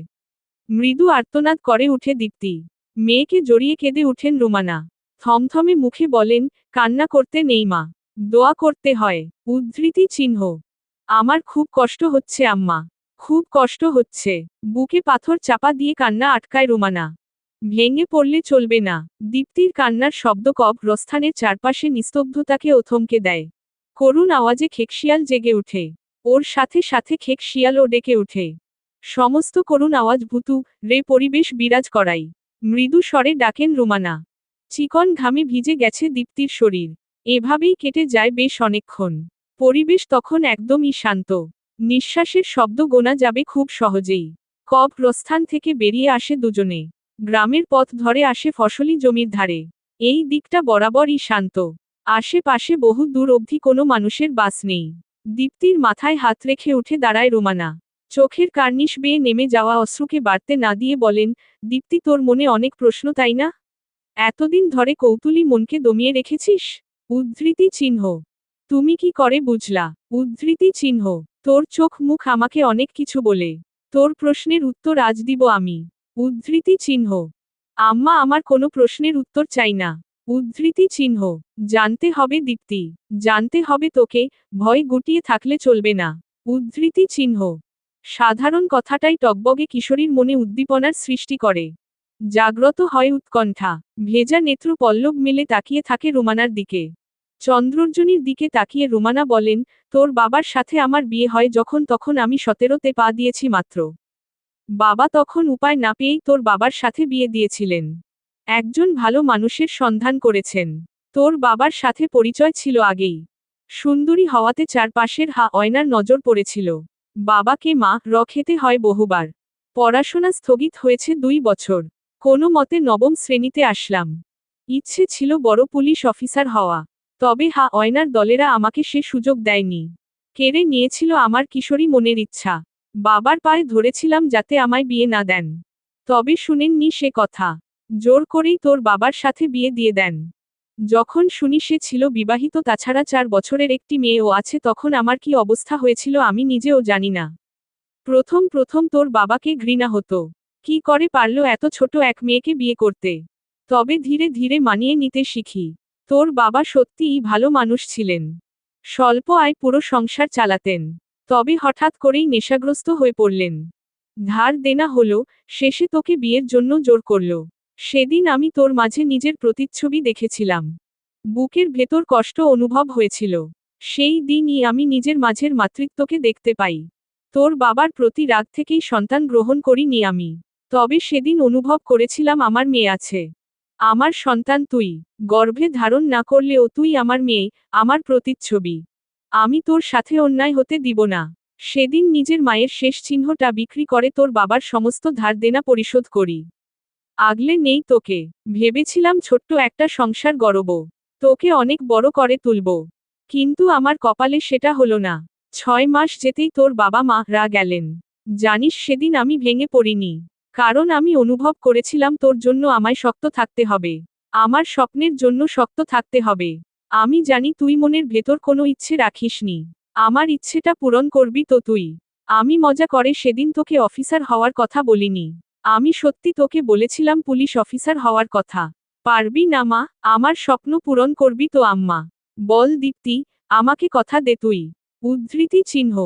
মৃদু আর্তনাদ করে উঠে দীপ্তি। মেয়েকে জড়িয়ে কেঁদে উঠেন রুমানা। থমথমে মুখে বলেন, কান্না করতে নেই মা। দোয়া করতে হয়। উদ্ধৃতি চিহ্ন। আমার খুব কষ্ট হচ্ছে আম্মা। খুব কষ্ট হচ্ছে। বুকে পাথর চাপা দিয়ে কান্না আটকায় রুমানা। ভেঙে পড়লে চলবে না। দীপ্তির কান্নার শব্দ প্রস্থানের চারপাশে নিস্তব্ধতাকে থমকে দেয়। করুণ আওয়াজে খেকশিয়াল জেগে উঠে। ওর সাথে সাথে খেকশিয়ালও ডেকে উঠে। সমস্ত করুণ আওয়াজ ভূতু পরিবেশ বিরাজ করাই। মৃদু স্বরে ডাকেন রুমানা। চিকন ঘামে ভিজে গেছে দীপ্তির শরীর। এভাবেই কেটে যায় বেশ অনেকক্ষণ। পরিবেশ তখন একদমই শান্ত। নিঃশ্বাসের শব্দ গোনা যাবে খুব সহজেই। প্রস্থান থেকে বেরিয়ে আসে দুজনে। গ্রামের পথ ধরে আসে ফসলি জমির ধারে। এই দিকটা বরাবরই শান্ত। আশেপাশে বহু দূর অবধি কোনো মানুষের বাস নেই। দীপ্তির মাথায় হাত রেখে উঠে দাঁড়ায় রুমানা। চোখের কার্নিশ বেয়ে নেমে যাওয়া অশ্রুকে বাড়তে না দিয়ে বলেন, দীপ্তি তোর মনে অনেক প্রশ্ন তাই না? এতদিন ধরে কৌতূহলী মনকে দমিয়ে রেখেছিস? উদ্ধৃতি চিহ্ন। তুমি কি করে বুঝলা? উদ্ধৃতি চিহ্ন। তোর চোখ মুখ আমাকে অনেক কিছু বলে। তোর প্রশ্নের উত্তর আজ দিব আমি। উদ্ধৃতি চিহ্ন। আম্মা আমার কোনো প্রশ্নের উত্তর চাই না। উদ্ধৃতি চিহ্ন। জানতে হবে দীপ্তি। জানতে হবে তোকে, ভয় গুটিয়ে থাকলে চলবে না। উদ্ধৃতি চিহ্ন। সাধারণ কথাটাই টগবগে কিশোরীর মনে উদ্দীপনার সৃষ্টি করে। জাগ্রত হয় উৎকণ্ঠা। ভেজা নেত্র পল্লব মেলে তাকিয়ে থাকে রুমানার দিকে। চন্দ্রর্জনীর দিকে তাকিয়ে রুমানা বলেন, তোর বাবার সাথে আমার বিয়ে হয় যখন তখন আমি 17তে পা দিয়েছি মাত্র। বাবা তখন উপায় না পেয়েই তোর বাবার সাথে বিয়ে দিয়েছিলেন। একজন ভালো মানুষের সন্ধান করেছেন। তোর বাবার সাথে পরিচয় ছিল আগেই। সুন্দরী হওয়াতে চারপাশের আয়নার নজর পড়েছিল। বাবাকে মা খেতে হয় বহুবার। পড়াশোনা স্থগিত হয়েছে 2 বছর। কোনো মতে 9ম শ্রেণীতে আসলাম। ইচ্ছে ছিল বড় পুলিশ অফিসার হওয়া। তবে আয়নার দলেরা আমাকে সে সুযোগ দেয়নি। কেড়ে নিয়েছিল আমার কিশোরী মনের ইচ্ছা। বাবার পায়ে ধরেছিলাম যাতে আমায় বিয়ে না দেন। তবে শুনেননি সে কথা। জোর করেই তোর বাবার সাথে বিয়ে দিয়ে দেন। যখন শুনি সে ছিল বিবাহিত, তাছাড়া 4 বছরের একটি মেয়েও আছে, তখন আমার কি অবস্থা হয়েছিল আমি নিজেও জানি না। প্রথম প্রথম তোর বাবাকে ঘৃণা হতো। কি করে পারল এত ছোট এক মেয়েকে বিয়ে করতে? তবে ধীরে ধীরে মানিয়ে নিতে শিখি। তোর বাবা সত্যিই ভালো মানুষ ছিলেন। স্বল্প আয় পুরো সংসার চালাতেন। তবে হঠাৎ করেই নেশাগ্রস্ত হয়ে পড়লেন। ধার দেনা হলো, শেষে তোকে বিয়ের জন্য জোর করল। সেদিন আমি তোর মাঝে নিজের প্রতিচ্ছবি দেখেছিলাম। বুকের ভেতর কষ্ট অনুভব হয়েছিল। সেই দিনই আমি নিজের মাঝের মাতৃত্বকে দেখতে পাই। তোর বাবার প্রতি রাগ থেকেই সন্তান গ্রহণ করিনি আমি। তবে সেদিন অনুভব করেছিলাম আমার মেয়ে আছে। আমার সন্তান তুই। গর্ভে ধারণ না করলেও তুই আমার মেয়ে, আমার প্রতিচ্ছবি। আমি তোর সাথে অন্যায় হতে দিব না। সেদিন নিজের মায়ের শেষ চিহ্নটা বিক্রি করে তোর বাবার সমস্ত ধার দেনা পরিশোধ করি। আগলে নেই তোকে। ভেবেছিলাম ছোট্ট একটা সংসার গড়ব। তোকে অনেক বড় করে তুলব। কিন্তু আমার কপালে সেটা হলো না। 6 মাস যেতেই তোর বাবা মা গেলেন। জানিস সেদিন আমি ভেঙে পড়িনি। কারণ আমি অনুভব করেছিলাম তোর জন্য আমায় শক্ত থাকতে হবে। আমার স্বপ্নের জন্য শক্ত থাকতে হবে। আমি জানি তুই মনের ভেতর কোনো ইচ্ছে রাখিসনি। আমার ইচ্ছেটা পূরণ করবি তো তুই। আমি মজা করে সেদিন তোকে অফিসার হওয়ার কথা বলিনি। আমি সত্যি তোকে বলেছিলাম পুলিশ অফিসার হওয়ার কথা। পারবি না মা? আমার স্বপ্ন পূরণ করবি তো আম্মা? বল দীপ্তি, আমাকে কথা দে তুই। উদ্ধৃতি চিহ্ন।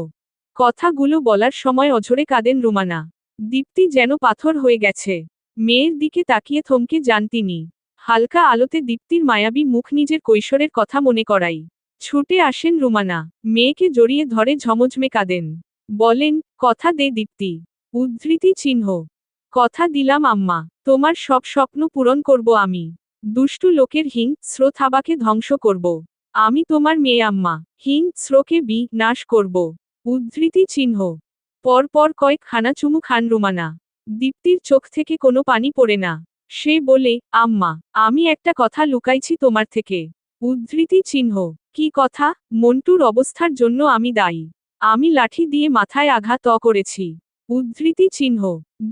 কথাগুলো বলার সময় অঝরে কাঁদেন রুমানা। দীপ্তি যেন পাথর হয়ে গেছে। মেয়ের দিকে তাকিয়ে থমকে যান তিনি। হালকা আলোতে দীপ্তির মায়াবী মুখ নিজের কৈশোরের কথা মনে করাই। ছুটে আসেন রুমানা। মেয়েকে জড়িয়ে ধরে ঝমঝমে কাঁদেন। বলেন, কথা দে দীপ্তি। উদ্ধৃতি চিহ্ন। কথা দিলাম আম্মা, তোমার সব স্বপ্ন পূরণ করব আমি। দুষ্টু লোকের স্রোতাবাকে ধ্বংস করব। আমি তোমার মেয়ে আম্মা, স্রোকে নাশ করব। উদ্ধৃতি চিহ্ন। পরপর কয়েকখানা চুমু খান রুমানা। দীপ্তির চোখ থেকে কোনো পানি পড়ে না। সে বলে, আম্মা, আমি একটা কথা লুকাইছি তোমার থেকে। উদ্ধৃতি চিহ্ন। কি কথা? মন্টুর অবস্থার জন্য আমি দায়ী। আমি লাঠি দিয়ে মাথায় আঘাত করেছি। উদ্ধৃতি চিহ্ন।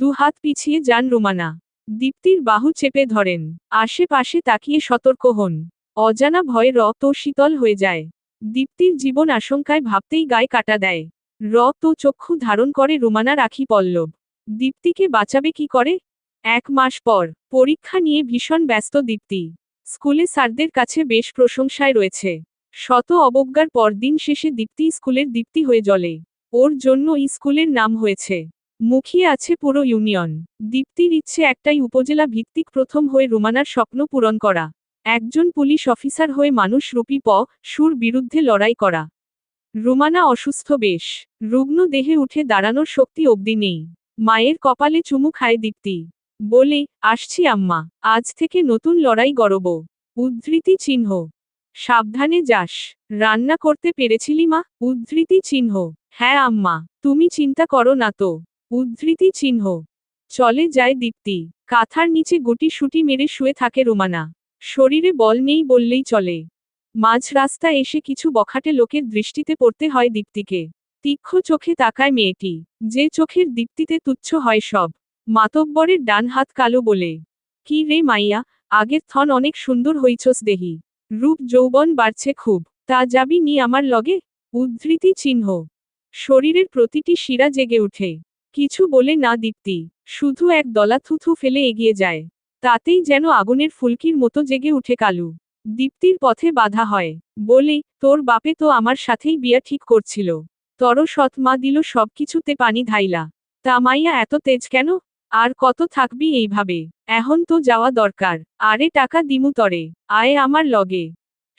দুহাত পিছিয়ে যান রুমানা। দীপ্তির বাহু চেপে ধরেন। আশেপাশে তাকিয়ে সতর্ক হন। অজানা ভয়ে শীতল হয়ে যায়। দীপ্তির জীবন আশঙ্কায় ভাবতেই গায়ে কাটা দেয়। চক্ষু ধারণ করে রুমানার আখি পল্লব। দীপ্তিকে বাঁচাবে কি করে? 1 মাস পর, পরীক্ষা নিয়ে ভীষণ ব্যস্ত দীপ্তি। স্কুলে স্যারদের কাছে বেশ প্রশংসায় রয়েছে। শত অবজ্ঞার পর দিন শেষে দীপ্তি স্কুলের দীপ্তি হয়ে জ্বলে। ওর জন্য স্কুলের নাম হয়েছে। মুখিয়ে আছে পুরো ইউনিয়ন। দীপ্তির ইচ্ছে একটাই, উপজেলা ভিত্তিক প্রথম হয়ে রুমানার স্বপ্ন পূরণ করা। একজন পুলিশ অফিসার হয়ে মানুষ রূপী সুর বিরুদ্ধে লড়াই করা। রুমানা অসুস্থ বেশ। রুগ্ন দেহে উঠে দাঁড়ানোর শক্তি অবধি নেই। মায়ের কপালে চুমু খায় দীপ্তি। বলে, আসছি আম্মা, আজ থেকে নতুন লড়াই গড়ব। উদ্ধৃতি চিহ্ন। সাবধানে যাস। রান্না করতে পেরেছিলি মা? উদ্ধৃতি চিহ্ন। হ্যাঁ আম্মা, তুমি চিন্তা করো না তো। উদ্ধৃতি চিহ্ন। চলে যায় দীপ্তি। কাঁথার নিচে গুটি সুটি মেরে শুয়ে থাকে রুমানা। শরীরে বল নেই বললেই চলে। মাঝ রাস্তা এসে কিছু বখাটে লোকের দৃষ্টিতে পড়তে হয় দীপ্তিকে। তীক্ষ্ণ চোখে তাকায় মেয়েটি। যে চোখের দীপ্তিতে তুচ্ছ হয় সব। মাতব্বরের ডান হাত কালো বলে, কি রে মাইয়া, আগের থন অনেক সুন্দর হইছস দেহি। রূপ যৌবন বাড়ছে খুব। তা যাবি নি আমার লগে? উদ্ধৃতি চিহ্ন। শরীরের প্রতিটি শিরা জেগে উঠে। কিছু বলে না দীপ্তি, শুধু এক দলা থুথু ফেলে এগিয়ে যায়। তাতেই যেন আগুনের ফুলকির মতো জেগে উঠে কালু। দীপ্তির পথে বাধা হয়। বলে, তোর বাপে তো আমার সাথেই বিয়া ঠিক করছিল। তর সৎ মা দিল সবকিছুতে পানি ঢাইলা। তা মাইয়া এত তেজ কেন? আর কত থাকবি এইভাবে? এখন তো যাওয়া দরকার। আরে টাকা দিমু তরে, আয় আমার লগে।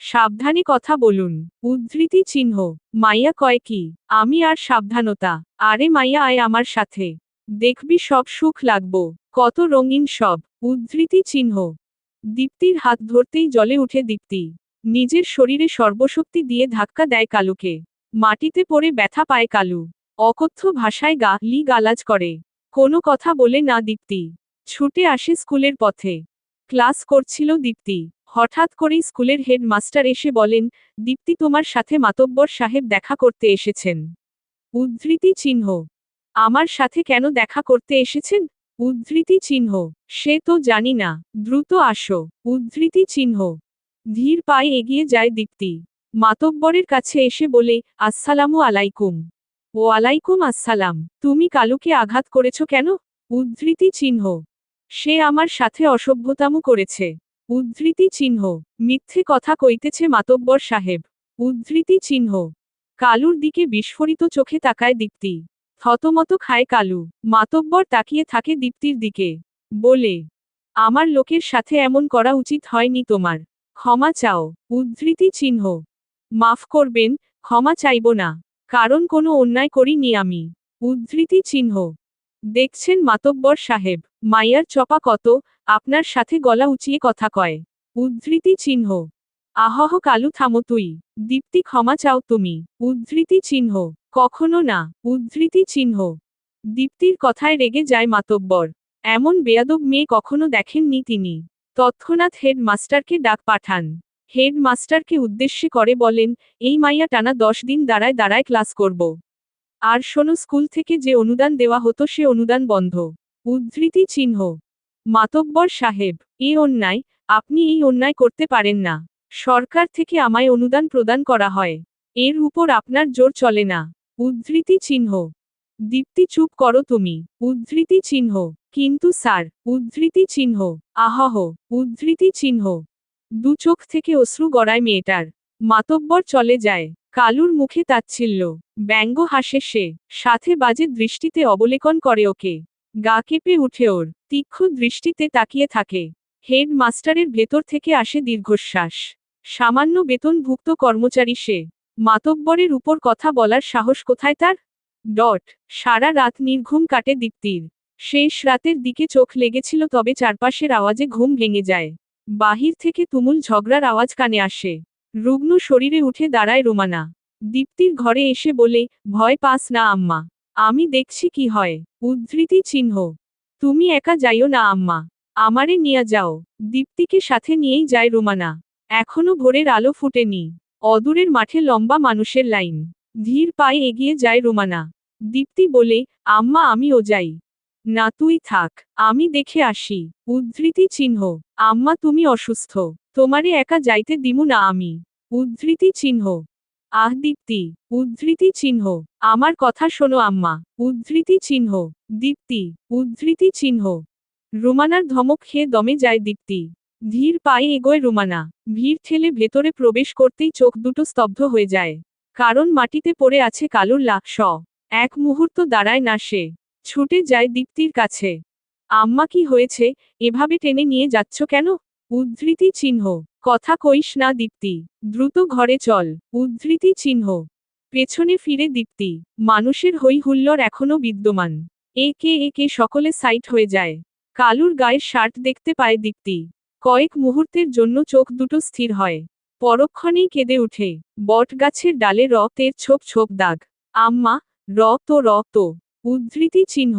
সাবধানে কথা বলুন। উদ্ধৃতি চিহ্ন। মাইয়া কয় কি, আমি আর সাবধানতা? আরে মাইয়া আয় আমার সাথে। দেখবি সব সুখ লাগবো। কত রঙিন সব। উদ্ধৃতি চিহ্ন। দীপ্তির হাত ধরতেই জ্বলে উঠে দীপ্তি। নিজের শরীরে সর্বশক্তি দিয়ে ধাক্কা দেয় কালুকে। মাটিতে পড়ে ব্যথা পায় কালু। অকথ্য ভাষায় গালাজ করে। কোনো কথা বলে না দীপ্তি। ছুটে আসে স্কুলের পথে। ক্লাস করছিল দীপ্তি। হঠাৎ করেই স্কুলের হেড মাস্টার এসে বলেন, দীপ্তি তোমার সাথে মাতব্বর সাহেব দেখা করতে এসেছেন। উদ্ধৃতি চিহ্ন। আমার সাথে কেন দেখা করতে এসেছেন? উদ্ধৃতি চিহ্ন। সে তো জানি না, দ্রুত আসো। উদ্ধৃতি চিহ্ন। ধীর পায়ে এগিয়ে যায় দীপ্তি। মাতব্বরের কাছে এসে বলে, আসসালামু আলাইকুম। ওয়ালাইকুম আসসালাম। তুমি কালুকে আঘাত করেছ কেন? উদ্ধৃতি চিহ্ন। সে আমার সাথে অসভ্যতামু করেছে। উদ্ধৃতি চিহ্ন। মিথ্যে কথা কইতেছে মাতব্বর সাহেব। উদ্ধৃতি চিহ্ন। কালুর দিকে বিস্ফোরিত চোখে তাকায় দীপ্তি। থতমত খায় কালু। মাতব্বর তাকিয়ে থাকে দীপ্তির দিকে। বলে, আমার লোকের সাথে এমন করা উচিত হয়নি তোমার। ক্ষমা চাও। উদ্ধৃতি চিহ্ন। মাফ করবেন, ক্ষমা চাইব না। কারণ কোনো অন্যায় করিনি আমি। উদ্ধৃতি চিহ্ন। দেখছেন মাতব্বর সাহেব, মাইয়ার চপা কত, আপনার সাথে গলা উঁচিয়ে কথা কয়। উদ্ধৃতি চিহ্ন। আহহ কালু থামো তুই। দীপ্তি ক্ষমা চাও তুমি। উদ্ধৃতি চিহ্ন। কখনো না। উদ্ধৃতি চিহ্ন। দীপ্তির কথায় রেগে যায় মাতব্বর। এমন বেয়াদব মেয়ে কখনো দেখেননি তিনি। তৎক্ষণাৎ হেড মাস্টারকে ডাক পাঠান। হেড মাস্টারকে উদ্দেশ্যে করে বলেন, এই মাইয়া টানা 10 দিন দাঁড়ায় দাঁড়ায় ক্লাস করব। আর শোনো, স্কুল থেকে যে অনুদান দেওয়া হতো সে অনুদান বন্ধ। উদ্ধৃতি চিহ্ন। মাতব্বর সাহেব, এ অন্যায়, আপনি এই অন্যায় করতে পারেন না। সরকার থেকে আমায় অনুদান প্রদান করা হয়। এর উপর আপনার জোর চলে না। উদ্ধৃতি চিহ্ন। দীপ্তি চুপ করো তুমি। উদ্ধৃতি চিহ্ন। কিন্তু স্যার। উদ্ধৃতি চিহ্ন। আহহ। উদ্ধৃতি চিহ্ন। দু চোখ থেকে অশ্রু গড়ায় মেয়েটার। মাতব্বর চলে যায়। কালুর মুখে তাচ্ছিল্য, ব্যঙ্গ হাসে সে, সাথে বাজে দৃষ্টিতে অবলোকন করে ওকে। গা কেঁপে উঠে ওর, তীক্ষ্ণ দৃষ্টিতে তাকিয়ে থাকে। হেড মাস্টারের ভেতর থেকে আসে দীর্ঘশ্বাস। সামান্য বেতনভুক্ত কর্মচারী সে। মাতব্বরের উপর কথা বলার সাহস কোথায় তার? সারা রাত নির্ঘুম কাটে দীপ্তির। শেষ রাতের দিকে চোখ লেগেছিল, তবে চারপাশের আওয়াজে ঘুম ভেঙে যায়। বাহির থেকে তুমুল ঝগড়ার আওয়াজ কানে আসে। রুগ্ন শরীরে উঠে দাঁড়ায় রুমানা। দীপ্তির ঘরে এসে বলে, ভয় পাস না আম্মা। আমি দেখছি কি হয়। উদ্ধৃতি চিহ্ন। তুমি একা যাইও না আম্মা। আমারে নিয়া যাও। দীপ্তিকে সাথে নিয়েই যায় রুমানা। এখনো ভোরের আলো ফুটেনি। অদূরের মাঠে লম্বা মানুষের লাইন। ধীর পায়ে এগিয়ে যায় রুমানা। দীপ্তি বলে, আম্মা আমিও যাই। না তুই থাক, আমি দেখে আসি। উদ্ধৃতি চিহ্ন। আম্মা তুমি অসুস্থ, তোমারে একা যাইতে দিমু না আমি। উদ্ধৃতি চিহ্ন। আহ দীপ্তি। উদ্ধৃতি চিহ্ন। আমার কথা শোনো আম্মা। উদ্ধৃতি চিহ্ন। দীপ্তি। উদ্ধৃতি চিহ্ন। রুমানার ধমক খেয়ে দমে যায় দীপ্তি। ধীর পায়ে এগোয় রুমানা। ভিড় ঠেলে ভেতরে প্রবেশ করতেই চোখ দুটো স্তব্ধ হয়ে যায়। কারণ মাটিতে পড়ে আছে কালুর লাশ। এক মুহূর্ত দাঁড়ায় না সে। ছুটে যায় দীপ্তির কাছে। আম্মা কি হয়েছে, এভাবে টেনে নিয়ে যাচ্ছ কেন? উদ্ধৃতি চিহ্ন। কথা কইস না দীপ্তি, দ্রুত ঘরে চল। উদ্ধৃতি চিহ্ন। পেছনে ফিরে দীপ্তি। মানুষের হই হুল্লোড় এখনো বিদ্যমান। একে একে সকলে সাইট হয়ে যায়। কালুর গায়ের শার্ট দেখতে পায় দীপ্তি। কয়েক মুহূর্তের জন্য চোখ দুটো স্থির হয়। পরক্ষণেই কেঁদে উঠে। বটগাছের ডালে রক্তের ছোপ ছোপ দাগ। আম্মা, রক্ত। উদ্ধৃতি চিহ্ন।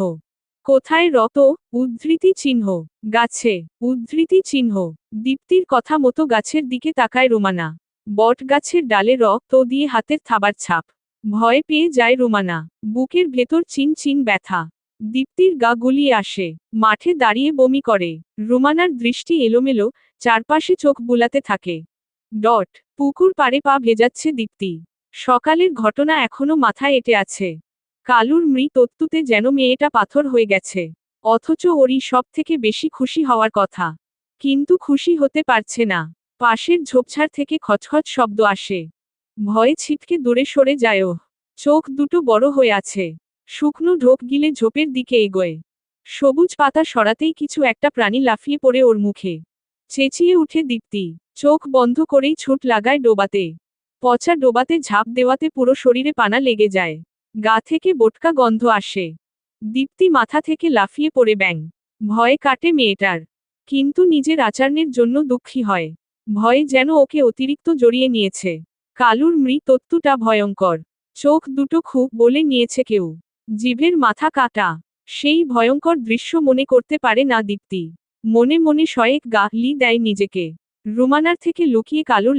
কোথায় রত? উদ্ধৃতি চিহ্ন। গাছে। উদ্ধৃতি চিহ্ন। দীপ্তির কথা মতো গাছের দিকে তাকায় রুমানা। বট গাছের ডালে রক্ত দিয়ে হাতের থাবার ছাপ। ভয় পেয়ে যায় রুমানা। বুকের ভেতর চিন চিন ব্যথা। দীপ্তির গা গুলিয়ে আসে। মাঠে দাঁড়িয়ে বমি করে। রুমানার দৃষ্টি এলোমেলো, চারপাশে চোখ বুলাতে থাকে। পুকুর পাড়ে পা ভেজাচ্ছে দীপ্তি। সকালের ঘটনা এখনো মাথায় এঁটে আছে। কালুর মৃত অত্যুতে যেন মেয়েটা পাথর হয়ে গেছে। অথচ ওরই সব থেকে বেশি খুশি হওয়ার কথা। কিন্তু খুশি হতে পারছে না। পাশের ঝোপঝাড় থেকে খচখচ শব্দ আসে। ভয়ে ছিটকে দূরে সরে যায় ও। চোখ দুটো বড় হয়ে আছে। শুকনো ঢোক গিলে ঝোপের দিকে এগোয়। সবুজ পাতা সরাতেই কিছু একটা প্রাণী লাফিয়ে পড়ে ওর মুখে। চেঁচিয়ে উঠে দীপ্তি। চোখ বন্ধ করেই ছুট লাগায় ডোবাতে। পচা ডোবাতে ঝাঁপ দেওয়াতে পুরো শরীরে পানা লেগে যায়। গা থেকে বোটকা গন্ধ আসে। দীপ্তি মাথা থেকে লাফিয়ে পড়ে ব্যাং। ভয়ে কাটে মেয়েটার। কিন্তু নিজের আচরণের জন্য দুঃখী হয়। ভয়ে যেন ওকে অতিরিক্ত জড়িয়ে নিয়েছে। কালুর মৃত্যুটা ভয়ঙ্কর। চোখ দুটো খুব বলে নিয়েছে কেউ। জিভের মাথা কাটা। সেই ভয়ঙ্কর দৃশ্য মনে করতে পারে না দীপ্তি। মনে মনে শয়েক গালি দেয় নিজেকে। রুমানার থেকে লুকিয়ে কালুর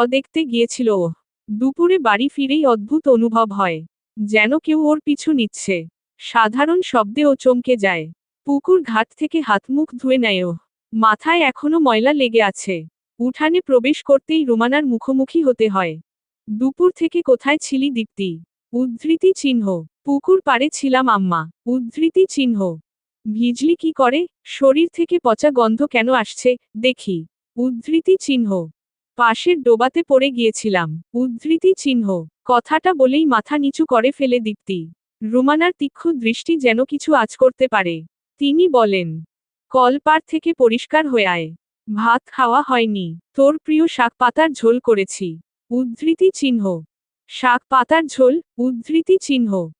দেখতে গিয়েছিল ও। দুপুরে বাড়ি ফিরেই অদ্ভুত অনুভব হয়। যেন কেউ ওর পিছু নিচ্ছে। সাধারণ শব্দে ও চমকে যায়। পুকুর ঘাট থেকে হাত মুখ ধুয়ে নেয় ও। মাথায় এখনো ময়লা লেগে আছে। উঠানে প্রবেশ করতেই রুমানার মুখোমুখি হতে হয়। দুপুর থেকে কোথায় ছিলি দীপ্তি? উদ্ধৃতি চিহ্ন। পুকুর পাড়ে ছিলাম আম্মা। উদ্ধৃতি চিহ্ন। ভিজলি কি করে? শরীর থেকে পচা গন্ধ কেন আসছে, দেখি। উদ্ধৃতি চিহ্ন। পাশের ডোবাতে পড়ে গিয়েছিলাম। উদ্ধৃতি চিহ্ন। কথাটা বলেই মাথা নিচু করে ফেলে দীপ্তি। রুমানার তীক্ষ্ণ দৃষ্টি যেন কিছু আঁচ করতে পারে। তিনি বলেন, কলপাড় থেকে পরিষ্কার হয়ে আয়। ভাত খাওয়া হয়নি। তোর প্রিয় শাক পাতার ঝোল করেছি। উদ্ধৃতি চিহ্ন। শাক পাতার ঝোল? উদ্ধৃতি চিহ্ন।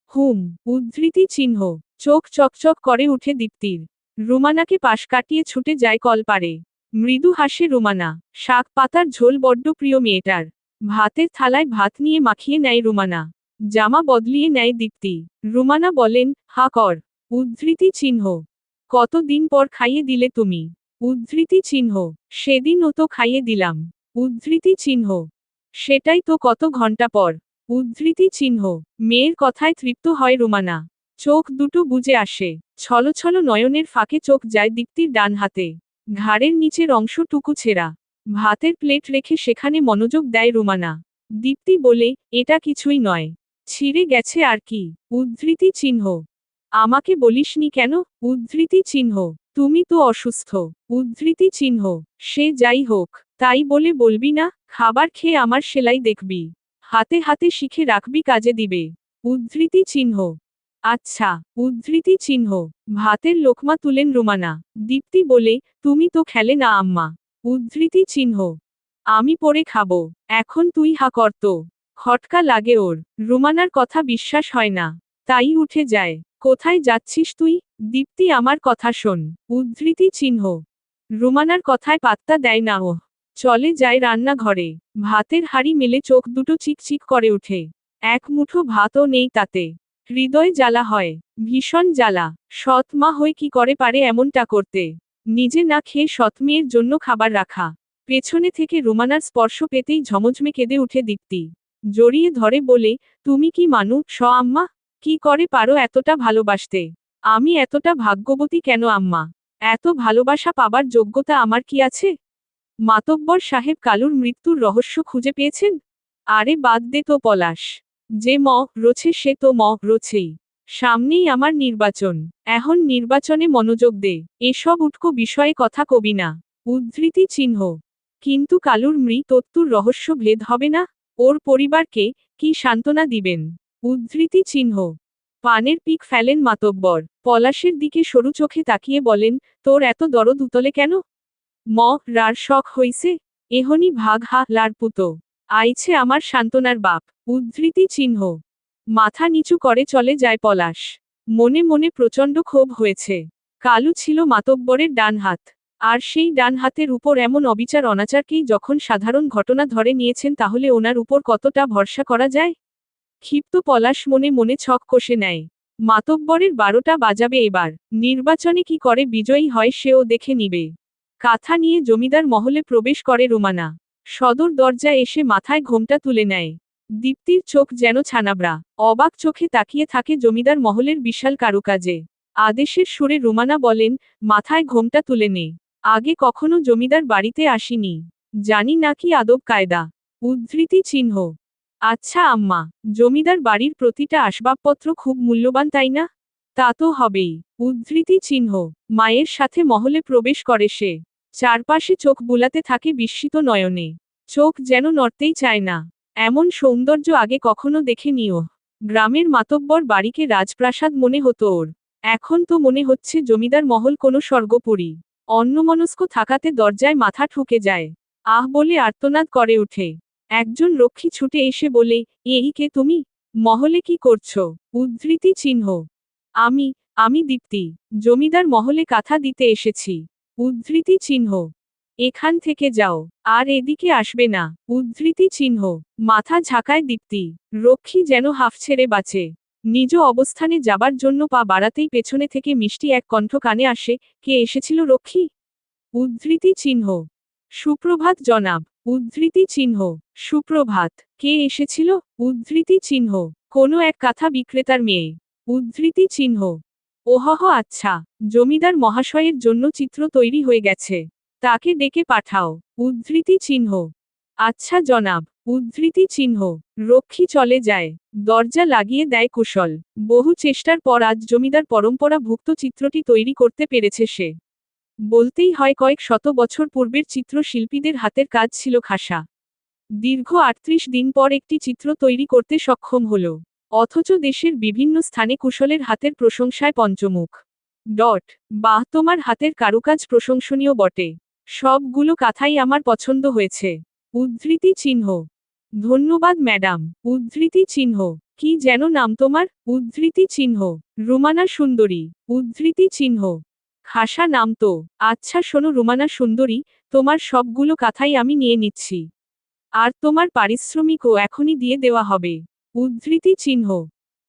উদ্ধৃতি চিহ্ন। চোখ চকচক করে উঠে দীপ্তির। রুমানাকে পাশ কাটিয়ে ছুটে যায় কলপাড়ে। মৃদু হাসে রুমানা। শাক পাতার ঝোল বড্ড প্রিয় মেয়েটার। ভাতের থালায় ভাত নিয়ে মাখিয়ে নেয় রুমানা। জামা বদলিয়ে নেয় দীপ্তি। রুমানা বলেন, হা কর। উদ্ধৃতি চিহ্ন। কতদিন পর খাইয়ে দিলে তুমি? উদ্ধৃতি চিহ্ন। সেদিনও তো খাইয়ে দিলাম। উদ্ধৃতি চিহ্ন। সেটাই তো কত ঘন্টা পর। উদ্ধৃতি চিহ্ন। মেয়ের কথায় তৃপ্ত হয় রুমানা। চোখ দুটো বুজে আসে। ছলছল নয়নের ফাঁকে চোখ যায় দীপ্তির ডান হাতে। ঘাড়ের নিচের অংশটুকু ছেঁড়া। ভাতের প্লেট রেখে সেখানে মনোযোগ দেয় রুমানা। দীপ্তি বলে, এটা কিছুই নয়। ছিঁড়ে গেছে আর কি। উদ্ধৃতি চিহ্ন। আমাকে বলিসনি কেন? উদ্ধৃতি চিহ্ন। তুমি তো অসুস্থ। উদ্ধৃতি চিহ্ন। সে যাই হোক, তাই বলে বলবি না, খাবার খেয়ে আমার সেলাই দেখবি। হাতে হাতে শিখে রাখবি, কাজে দিবে। উদ্ধৃতি চিহ্ন। আচ্ছা। উদ্ধৃতি চিহ্ন। ভাতের লোকমা তুলেন রুমানা। দীপ্তি বলে, তুমি তো খেলে না আম্মা। উদ্ধৃতি চিহ্ন। আমি পরে খাবো। এখন তুই হা কর তো। খটকা লাগে ওর। রুমানার কথা বিশ্বাস হয় না। তাই উঠে যায়। কোথায় যাচ্ছিস তুই? দীপ্তি আমার কথা শোন। উদ্ধৃতি চিহ্ন। রুমানার কথায় পাত্তা দেয় না ও। চলে যায় রান্নাঘরে। ভাতের হাঁড়ি মেলে চোখ দুটো চিকচিক করে উঠে। এক মুঠো ভাতও নেই তাতে। হৃদয় জ্বালা হয়। ভীষণ জ্বালা। সৎ মা হয়ে কি করে পারে এমনটা করতে? নিজে না খেয়ে সৎ মেয়ের জন্য খাবার রাখা। পেছনে থেকে রুমানার স্পর্শ পেতেই ঝমঝমে কেঁদে উঠে দীপ্তি। জড়িয়ে ধরে বলে, তুমি কি আম্মা? কি করে পারো এতটা ভালোবাসতে? আমি এতটা ভাগ্যবতী কেন আম্মা? এত ভালোবাসা পাবার যোগ্যতা আমার কি আছে? মাতব্বর সাহেব কালুর মৃত্যুর রহস্য খুঁজে পেয়েছেন? আরে বাদ দে তো পলাশ। যে রোছে সে তো রোছেই। সামনেই আমার নির্বাচন। এখন নির্বাচনে মনোযোগ দে। এসব উটকো বিষয়ে কথা কবি না। উদ্ধৃতি চিহ্ন। কিন্তু কালুর মৃত্যুর রহস্য ভেদ হবে না? ওর পরিবারকে কি সান্ত্বনা দিবেন? উদ্ধৃতি চিহ্ন। পানের পিক ফেলেন মাতব্বর। পলাশের দিকে সরু চোখে তাকিয়ে বলেন, তোর এত দরদ উতলে কেন? রার শখ হইছে? এহনি ভাগ লার পুতো। আইছে আমার সান্ত্বনার বাপ। উদ্ধৃতি চিহ্ন। মাথা নিচু করে চলে যায় পলাশ। মনে মনে প্রচণ্ড ক্ষোভ হয়েছে। কালু ছিল মাতব্বরের ডান হাত। আর সেই ডান হাতের উপর এমন অবিচার অনাচারকেই যখন সাধারণ ঘটনা ধরে নিয়েছেন, তাহলে ওনার উপর কতটা ভরসা করা যায়? ক্ষিপ্ত পলাশ মনে মনে ছক কষে নেয়। মাতব্বরের 12টা বাজাবে এবার। নির্বাচনে কি করে বিজয়ী হয় সেও দেখে নিবে। কাঁথা নিয়ে জমিদার মহলে প্রবেশ করে রুমানা। সদর দরজা এসে মাথায় ঘোমটা তুলে নেয়। দীপ্তির চোখ যেন ছানাবড়া। অবাক চোখে তাকিয়ে থাকে জমিদার মহলের বিশাল কারুকাজে। আদেশের সুরে রুমানা বলেন, মাথায় ঘোমটা তুলে নে। আগে কখনো জমিদার বাড়িতে আসিনি। জানি না কি আদব কায়দা। উদ্ধৃতি চিহ্ন। আচ্ছা আম্মা, জমিদার বাড়ির প্রতিটা আসবাবপত্র খুব মূল্যবান তাই না? তা তো হবেই। উদ্ধৃতি চিহ্ন। মায়ের সাথে মহলে প্রবেশ করে সে। চারপাশে চোখ বুলাতে থাকে বিস্মিত নয়নে। চোখ যেন নড়তেই চায় না। এমন সৌন্দর্য আগে কখনো দেখেনিও। গ্রামের মাতব্বর বাড়িকে রাজপ্রাসাদ মনে হতো ওর। এখন তো মনে হচ্ছে জমিদার মহল কোনো স্বর্গপুরী। অন্যমনস্ক থাকাতে দরজায় মাথা ঠুকে যায়। আহ বলে আর্তনাদ করে ওঠে। একজন রক্ষী ছুটে এসে বলে, এই কে তুমি? মহলে কি করছো? উদ্ধৃতি চিহ্ন। আমি, আমি দীপ্তি। জমিদার মহলে কাঁথা দিতে এসেছি। উদ্ধৃতি চিহ্ন। এখান থেকে যাও, আর এদিকে আসবে না। উদ্ধৃতি চিহ্ন। মাথা ঝাঁকায় দীপ্তি। রক্ষী যেন হাফ ছেড়ে বাঁচে। নিজ অবস্থানে যাবার জন্য পা বাড়াতেই পেছনে থেকে মিষ্টি এক কণ্ঠ কানে আসে, কে এসেছিল রক্ষী? উদ্ধৃতি চিহ্ন। সুপ্রভাত জনাব। উদ্ধৃতি চিহ্ন। সুপ্রভাত। কে এসেছিল? উদ্ধৃতি চিহ্ন। কোনো এক কাঁথা বিক্রেতার মেয়ে। উদ্ধৃতি চিহ্ন। ওহহ আচ্ছা, জমিদার মহাশয়ের জন্য চিত্র তৈরি হয়ে গেছে। তাকে ডেকে পাঠাও। উদ্ধৃতি চিহ্ন। আচ্ছা জনাব। উদ্ধৃতি চিহ্ন। রক্ষী চলে যায়। দরজা লাগিয়ে দেয় কুশল। বহু চেষ্টার পর আজ জমিদার পরম্পরাভুক্ত চিত্রটি তৈরি করতে পেরেছে সে। বলতেই হয় কয়েক শত বছর পূর্বের চিত্রশিল্পীদের হাতের কাজ ছিল খাসা। দীর্ঘ ৩৮ দিন পর একটি চিত্র তৈরি করতে সক্ষম হল। অথচ দেশের বিভিন্ন স্থানে কুশলের হাতের প্রশংসায় পঞ্চমুখ। বাহ, তোমার হাতের কারুকাজ প্রশংসনীয় বটে। সবগুলো কথাই আমার পছন্দ হয়েছে। উদ্ধৃতি চিহ্ন। ধন্যবাদ ম্যাডাম। উদ্ধৃতি চিহ্ন। কি যেন নাম তোমার? উদ্ধৃতি চিহ্ন। রুমানা সুন্দরী। উদ্ধৃতি চিহ্ন। খাসা নাম তো। আচ্ছা শোনো রুমানা সুন্দরী, তোমার সবগুলো কথাই আমি নিয়ে নিচ্ছি। আর তোমার পারিশ্রমিকও এখনই দিয়ে দেওয়া হবে। উদ্ধৃতি চিহ্ন।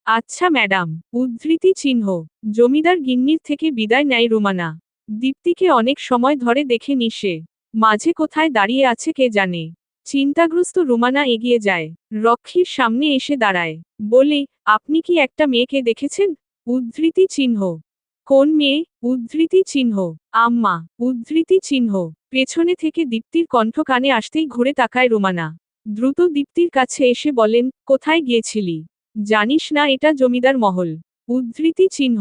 আচ্ছা ম্যাডাম। উদ্ধৃতি চিহ্ন। জমিদার গিন্নির থেকে বিদায় নেয় রুমানা। দীপ্তিকে অনেক সময় ধরে দেখে নিশে। মাঝে কোথায় দাঁড়িয়ে আছে কে জানে। চিন্তাগ্রস্ত রুমানা এগিয়ে যায়। রক্ষীর সামনে এসে দাঁড়ায়। বলে, আপনি কি একটা মেয়েকে দেখেছেন? উদ্ধৃতি চিহ্ন। কোন মেয়ে? উদ্ধৃতি চিহ্ন। আম্মা। উদ্ধৃতি চিহ্ন। পেছনে থেকে দীপ্তির কণ্ঠ কানে আসতেই ঘুরে তাকায় রুমানা। দ্রুত দীপ্তির কাছে এসে বলেন, কোথায় গিয়েছিলি? জানিস না এটা জমিদার মহল? উদ্ধৃতি চিহ্ন।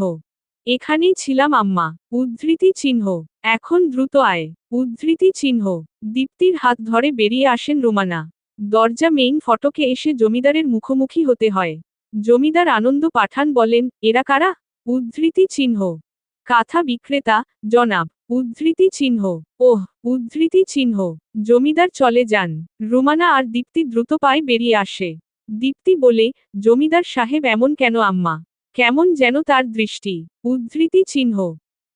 এখানেই ছিলাম আম্মা। উদ্ধৃতি চিহ্ন। এখন দ্রুত আয়। উদ্ধৃতি চিহ্ন। দীপ্তির হাত ধরে বেরিয়ে আসেন রুমানা। দরজা মেইন ফটকে এসে জমিদারের মুখোমুখি হতে হয়। জমিদার আনন্দ পাঠান বলেন, এরা কারা? উদ্ধৃতি চিহ্ন। কাঁথা বিক্রেতা, জনাব। উদ্ধৃতি চিহ্ন। ওহ। উদ্ধৃতি চিহ্ন। জমিদার চলে যান। রুমানা আর দীপ্তি দ্রুত পায়ে বেরিয়ে আসে। দীপ্তি বলে, জমিদার সাহেব এমন কেন আম্মা? কেমন যেন তার দৃষ্টি। উদ্ধৃতি চিহ্ন।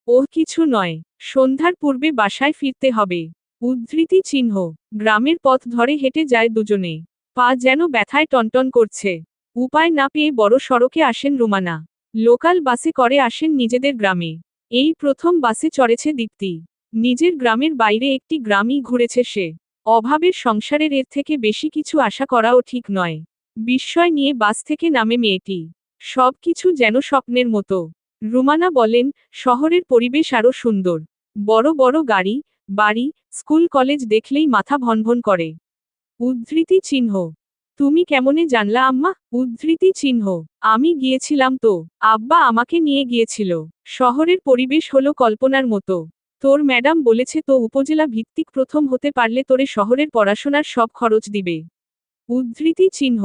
ওহ কিছু নয়। সন্ধ্যার পূর্বে বাসায় ফিরতে হবে। উদ্ধৃতি চিহ্ন। গ্রামের পথ ধরে হেঁটে যায় দুজনে। পা যেন ব্যথায় টনটন করছে। উপায় না পেয়ে বড় সড়কে আসেন রুমানা। লোকাল বাসে করে আসেন নিজেদের গ্রামে। এই প্রথম বাসে চড়েছে দীপ্তি। নিজের গ্রামের বাইরে একটি গ্রামই ঘুরেছে সে। অভাবের সংসারের এর থেকে বেশি কিছু আশা করাও ঠিক নয়। বিস্ময় নিয়ে বাস থেকে নামে মেয়েটি। সবকিছু যেন স্বপ্নের মতো। রুমানা বলেন, শহরের পরিবেশ আরও সুন্দর। বড় বড় গাড়ি, বাড়ি, স্কুল কলেজ দেখলেই মাথা ভনভন করে। উদ্ধৃতি চিহ্ন। তুমি কেমনে জানলা আম্মা? উদ্ধৃতি চিহ্ন। আমি গিয়েছিলাম তো। আব্বা আমাকে নিয়ে গিয়েছিল। শহরের পরিবেশ হলো কল্পনার মতো। তোর ম্যাডাম বলেছে তো উপজেলা ভিত্তিক প্রথম হতে পারলে তোরে শহরের পড়াশোনার সব খরচ দিবে। উদ্ধৃতি চিহ্ন।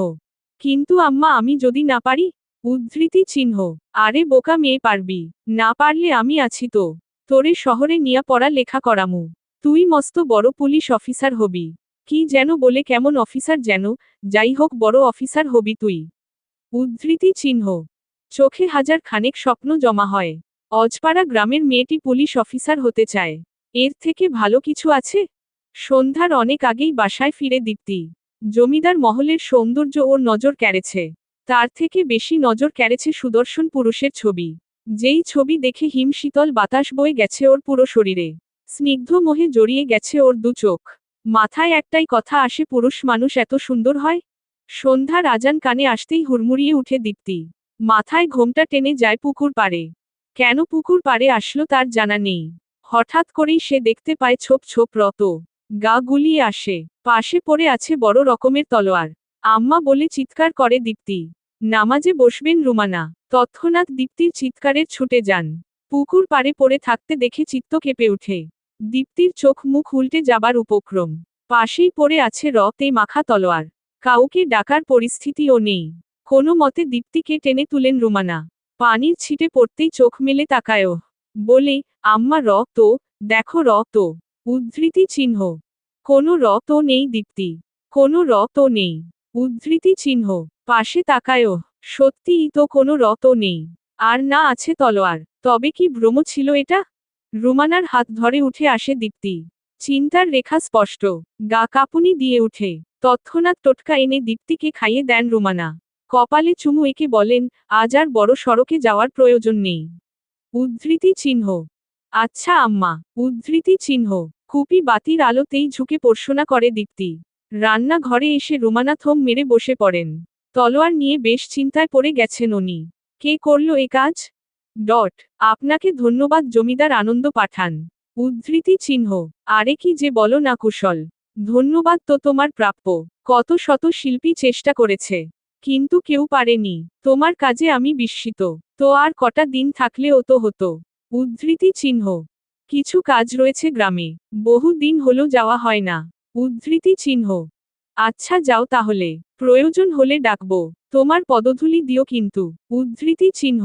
কিন্তু আম্মা আমি যদি না পারি? উদ্ধৃতি চিহ্ন। আরে বোকা মেয়ে পারবি। না পারলে আমি আছি তো। তোরে শহরে নিয়া পড়া লেখা করামু। তুই মস্ত বড় পুলিশ অফিসার হবি। কি যেন বলে কেমন অফিসার যেন, যাই হোক বড় অফিসার হবি তুই। উদ্ধৃতি চিহ্ন। চোখে হাজার খানেক স্বপ্ন জমা হয়। অজপাড়া গ্রামের মেয়েটি পুলিশ অফিসার হতে চায়। এর থেকে ভালো কিছু আছে? সন্ধ্যার অনেক আগেই বাসায় ফিরে দীপ্তি। জমিদার মহলের সৌন্দর্য ওর নজর কেড়েছে। তার থেকে বেশি নজর কেড়েছে সুদর্শন পুরুষের ছবি। যেই ছবি দেখে হিমশীতল বাতাস বয়ে গেছে ওর পুরো শরীরে। স্নিগ্ধ মোহে জড়িয়ে গেছে ওর দু চোখ। মাথায় একটাই কথা আসে, পুরুষ মানুষ এত সুন্দর হয়? সন্ধ্যার আজান কানে আসতেই হুড়মুড়িয়ে উঠে দীপ্তি। মাথায় ঘোমটা টেনে যায় পুকুর পাড়ে। কেন পুকুর পাড়ে আসলো তার জানা নেই। হঠাৎ করেই সে দেখতে পায় ছোপ ছোপ রত। গা গুলিয়ে আসে। পাশে পড়ে আছে বড় রকমের তলোয়ার। আম্মা বলে চিৎকার করে দীপ্তি। নামাজে বসবেন রুমানা। তৎক্ষণাৎ দীপ্তির চিৎকারের ছুটে যান। পুকুর পাড়ে পড়ে থাকতে দেখে চিত্ত কেঁপে ওঠে। দীপ্তির চোখ মুখ উল্টে যাবার উপক্রম। পাশেই পড়ে আছে রক্তে মাখা তলোয়ার। কাউকে ডাকার পরিস্থিতিও নেই। কোনো মতে দীপ্তিকে টেনে তুলেন রুমানা। পানির ছিটে পড়তেই চোখ মেলে তাকায়ও। বলে, আম্মা রক্ত, দেখো রক্ত। উদ্ধৃতি চিহ্ন। কোনো রক্ত নেই দীপ্তি। কোনো রক্ত নেই। উদ্ধৃতি চিহ্ন। পাশে তাকায়ও। সত্যিই তো কোনো রক্ত নেই। আর না আছে তলোয়ার। তবে কি ভ্রম ছিল এটা? রুমানার হাত ধরে উঠে আসে দীপ্তি। চিন্তার রেখা স্পষ্ট। গা কাঁপুনি দিয়ে উঠে। তৎক্ষণাৎ টোটকা এনে দীপ্তিকে খাইয়ে দেন রুমানা। কপালে চুমু এঁকে বলেন, আজ আর বড় সড়কে যাওয়ার প্রয়োজন নেই। উদ্ধৃতি চিহ্ন। আচ্ছা আম্মা। উদ্ধৃতি চিহ্ন। কুপি বাতির আলোতেই ঝুঁকে পড়শোনা করে দীপ্তি। রান্নাঘরে এসে রুমানা থম মেরে বসে পড়েন। তলোয়ার নিয়ে বেশ চিন্তায় পড়ে গেছেন উনি। কে করল এ কাজ? আপনাকে ধন্যবাদ জমিদার আনন্দ পাঠান। উদ্ধৃতি চিহ্ন। আরে কি যে বলো না কুশল। ধন্যবাদ তো তোমার প্রাপ্য। কত শত শিল্পী চেষ্টা করেছে। কিন্তু কেউ পারেনি। তোমার কাজে আমি বিস্মিত। তো আর কটা দিন থাকলেও তো হতো। উদ্ধৃতি চিহ্ন। কিছু কাজ রয়েছে গ্রামে। বহু দিন হলো যাওয়া হয় না। উদ্ধৃতি চিহ্ন। আচ্ছা যাও তাহলে। প্রয়োজন হলে ডাকবো। তোমার পদধূলি দিও কিন্তু। উদ্ধৃতি চিহ্ন।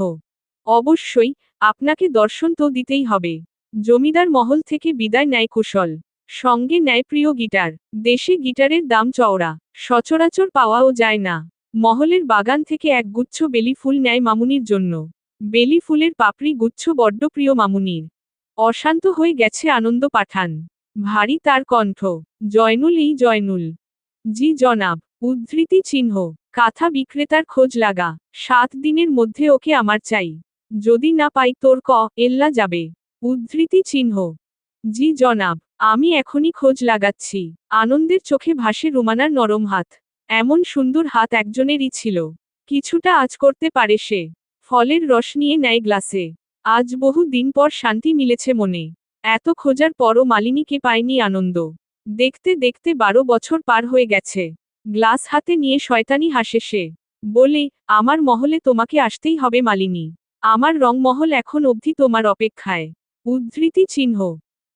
অবশ্যই, আপনাকে দর্শন তো দিতেই হবে। জমিদার মহল থেকে বিদায় নেয় কুশল। সঙ্গে নেয় প্রিয় গিটার। দেশে গিটারের দাম চওড়া। সচরাচর পাওয়াও যায় না। মহলের বাগান থেকে এক গুচ্ছ বেলি ফুল নেয় মামুনির জন্য। বেলি ফুলের পাপড়ি গুচ্ছ বড্ড প্রিয় মামুনির। অশান্ত হয়ে গেছে আনন্দ পাঠান। ভারী তার কণ্ঠ। জয়নুল এই জয়নুল। জি জনাব। উদ্ধৃতি চিহ্ন। কাঁথা বিক্রেতার খোঁজ লাগা। 7 দিনের মধ্যে ওকে আমার চাই। যদি না পাই তোর এল্লা যাবে। উদ্ধৃতি চিহ্ন। জি জনাব। আমি এখনই খোঁজ লাগাচ্ছি। আনন্দের চোখে ভাসে রুমানার নরম হাত। এমন সুন্দর হাত একজনেরই ছিল। কিছুটা আজ করতে পারে সে। ফলের রস নিয়ে নেয় গ্লাসে। আজ বহু দিন পর শান্তি মিলেছে মনে। এত খোঁজার পরও মালিনীকে পায়নি আনন্দ। দেখতে দেখতে 12 বছর পার হয়ে গেছে। গ্লাস হাতে নিয়ে শয়তানি হাসে সে। বলে, আমার মহলে তোমাকে আসতেই হবে মালিনী। আমার রংমহল এখন অবধি তোমার অপেক্ষায়। উদ্ধৃতি চিহ্ন।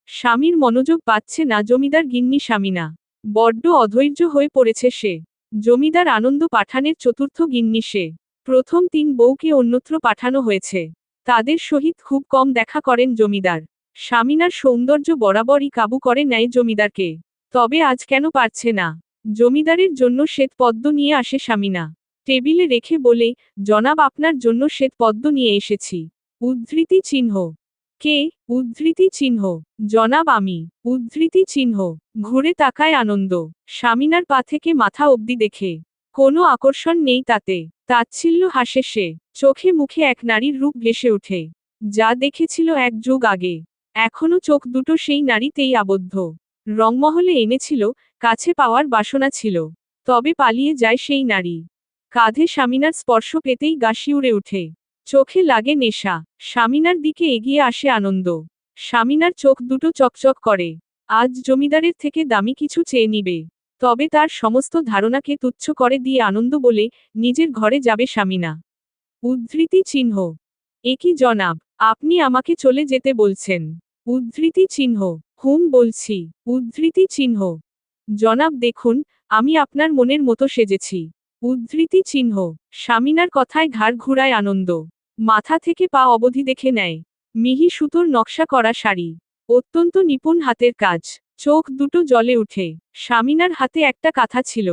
স্বামীর মনোযোগ পাচ্ছে না জমিদার গিন্নি স্বামীনা। বড্ড অধৈর্য হয়ে পড়েছে সে। জমিদার আনন্দ পাঠানের চতুর্থ গিন্নি সে। প্রথম 3 বউকে অন্যত্র পাঠানো হয়েছে। তাদের সহিত খুব কম দেখা করেন জমিদার। স্বামীনার সৌন্দর্য বরাবরই কাবু করে নেয় জমিদারকে। তবে আজ কেন পারছে না? জমিদারের জন্য শ্বেত পদ্ম নিয়ে আসে স্বামীনা। টেবিলে রেখে বলে, জনাব আপনার জন্য শ্বেত পদ্ম নিয়ে এসেছি। উদ্ধৃতি চিহ্ন। কে? উদ্ধৃতি চিহ্ন। জনাব আমি। উদ্ধৃতি চিহ্ন। ঘুরে তাকায় আনন্দ। স্বামীনার পা থেকে মাথা অবধি দেখে। কোনো আকর্ষণ নেই তাতে। তাচ্ছিল্য হাসে সে। চোখে মুখে এক নারীর রূপ ভেসে ওঠে। যা দেখেছিল 1 যুগ আগে। এখনো চোখ দুটো সেই নারীতেই আবদ্ধ। রংমহলে এনেছিল, কাছে পাওয়ার বাসনা ছিল। তবে পালিয়ে যায় সেই নারী। কাঁধে স্বামীনার স্পর্শ পেতেই গা শিউরে উঠে। চোখে লাগে নেশা। স্বামীনার দিকে এগিয়ে আসে আনন্দ। স্বামীনার চোখ দুটো চকচক করে। আজ জমিদারের থেকে দামি কিছু চেয়ে নিবে। তবে তার সমস্ত ধারণাকে তুচ্ছ করে দিয়ে আনন্দ বলে, নিজের ঘরে যাবে স্বামীনা। উদ্ধৃতি চিহ্ন। একি জনাব, আপনি আমাকে চলে যেতে বলছেন? উদ্ধৃতি চিহ্ন। হুম বলছি। উদ্ধৃতি চিহ্ন। জনাব দেখুন, আমি আপনার মনের মতো সেজেছি। উদ্ধৃতি চিহ্ন। স্বামীনার কথায় ঘাড় ঘুরায় আনন্দ। মাথা থেকে পা অবধি দেখে নেয়। মিহি সুতোর নকশা করা শাড়ি। অত্যন্ত নিপুণ হাতের কাজ। চোখ দুটো জ্বলে উঠে। স্বামীনার হাতে একটা কাঁথা ছিল।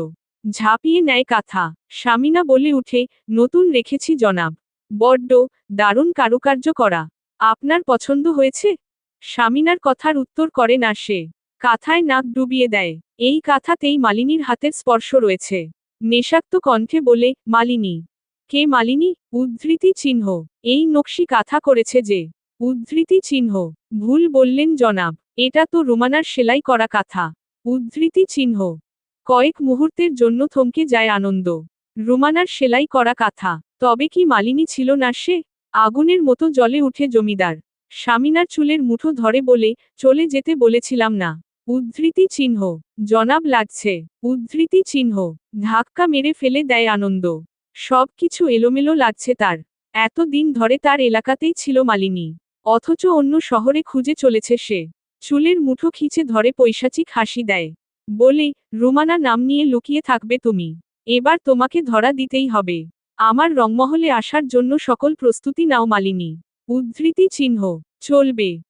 ঝাঁপিয়ে নেয় কাঁথা। স্বামীনা বলে উঠে, নতুন রেখেছি জনাব। বড্ড দারুণ কারুকার্য করা। আপনার পছন্দ হয়েছে? স্বামীনার কথার উত্তর করে না সে। কাঁথায় নাক ডুবিয়ে দেয়। এই কাঁথাতেই মালিনীর হাতের স্পর্শ রয়েছে। নেশাক্ত কণ্ঠে বলে, মালিনী। কে মালিনী? উদ্ধৃতি চিহ্ন। এই নকশি কাঁথা করেছে যে। উদ্ধৃতি চিহ্ন। ভুল বললেন জনাব। এটা তো রুমানার সেলাই করা কাঁথা। উদ্ধৃতি চিহ্ন। কয়েক মুহূর্তের জন্য থমকে যায় আনন্দ। রুমানার সেলাই করা কাঁথা। তবে কি মালিনী ছিল না সে? আগুনের মতো জ্বলে উঠে জমিদার। স্বামীনার চুলের মুঠো ধরে বলে, চলে যেতে বলেছিলাম না। উদ্ধৃতি চিহ্ন। জনাব লাগছে। উদ্ধৃতি চিহ্ন। ধাক্কা মেরে ফেলে দেয় আনন্দ। সব কিছু এলোমেলো লাগছে তার। এত দিন ধরে তার এলাকাতেই ছিল মালিনী। অথচ অন্য শহরে খুঁজে চলেছে সে। চুলের মুঠো খিচে ধরে পৈশাচিক হাসি দেয়। বলে, রোমানা নাম নিয়ে লুকিয়ে থাকবে তুমি। এবার তোমাকে ধরা দিতেই হবে। আমার রংমহলে আসার জন্য সকল প্রস্তুতি নাও মালিনী। উদ্ধৃতি চিহ্ন। চলবে।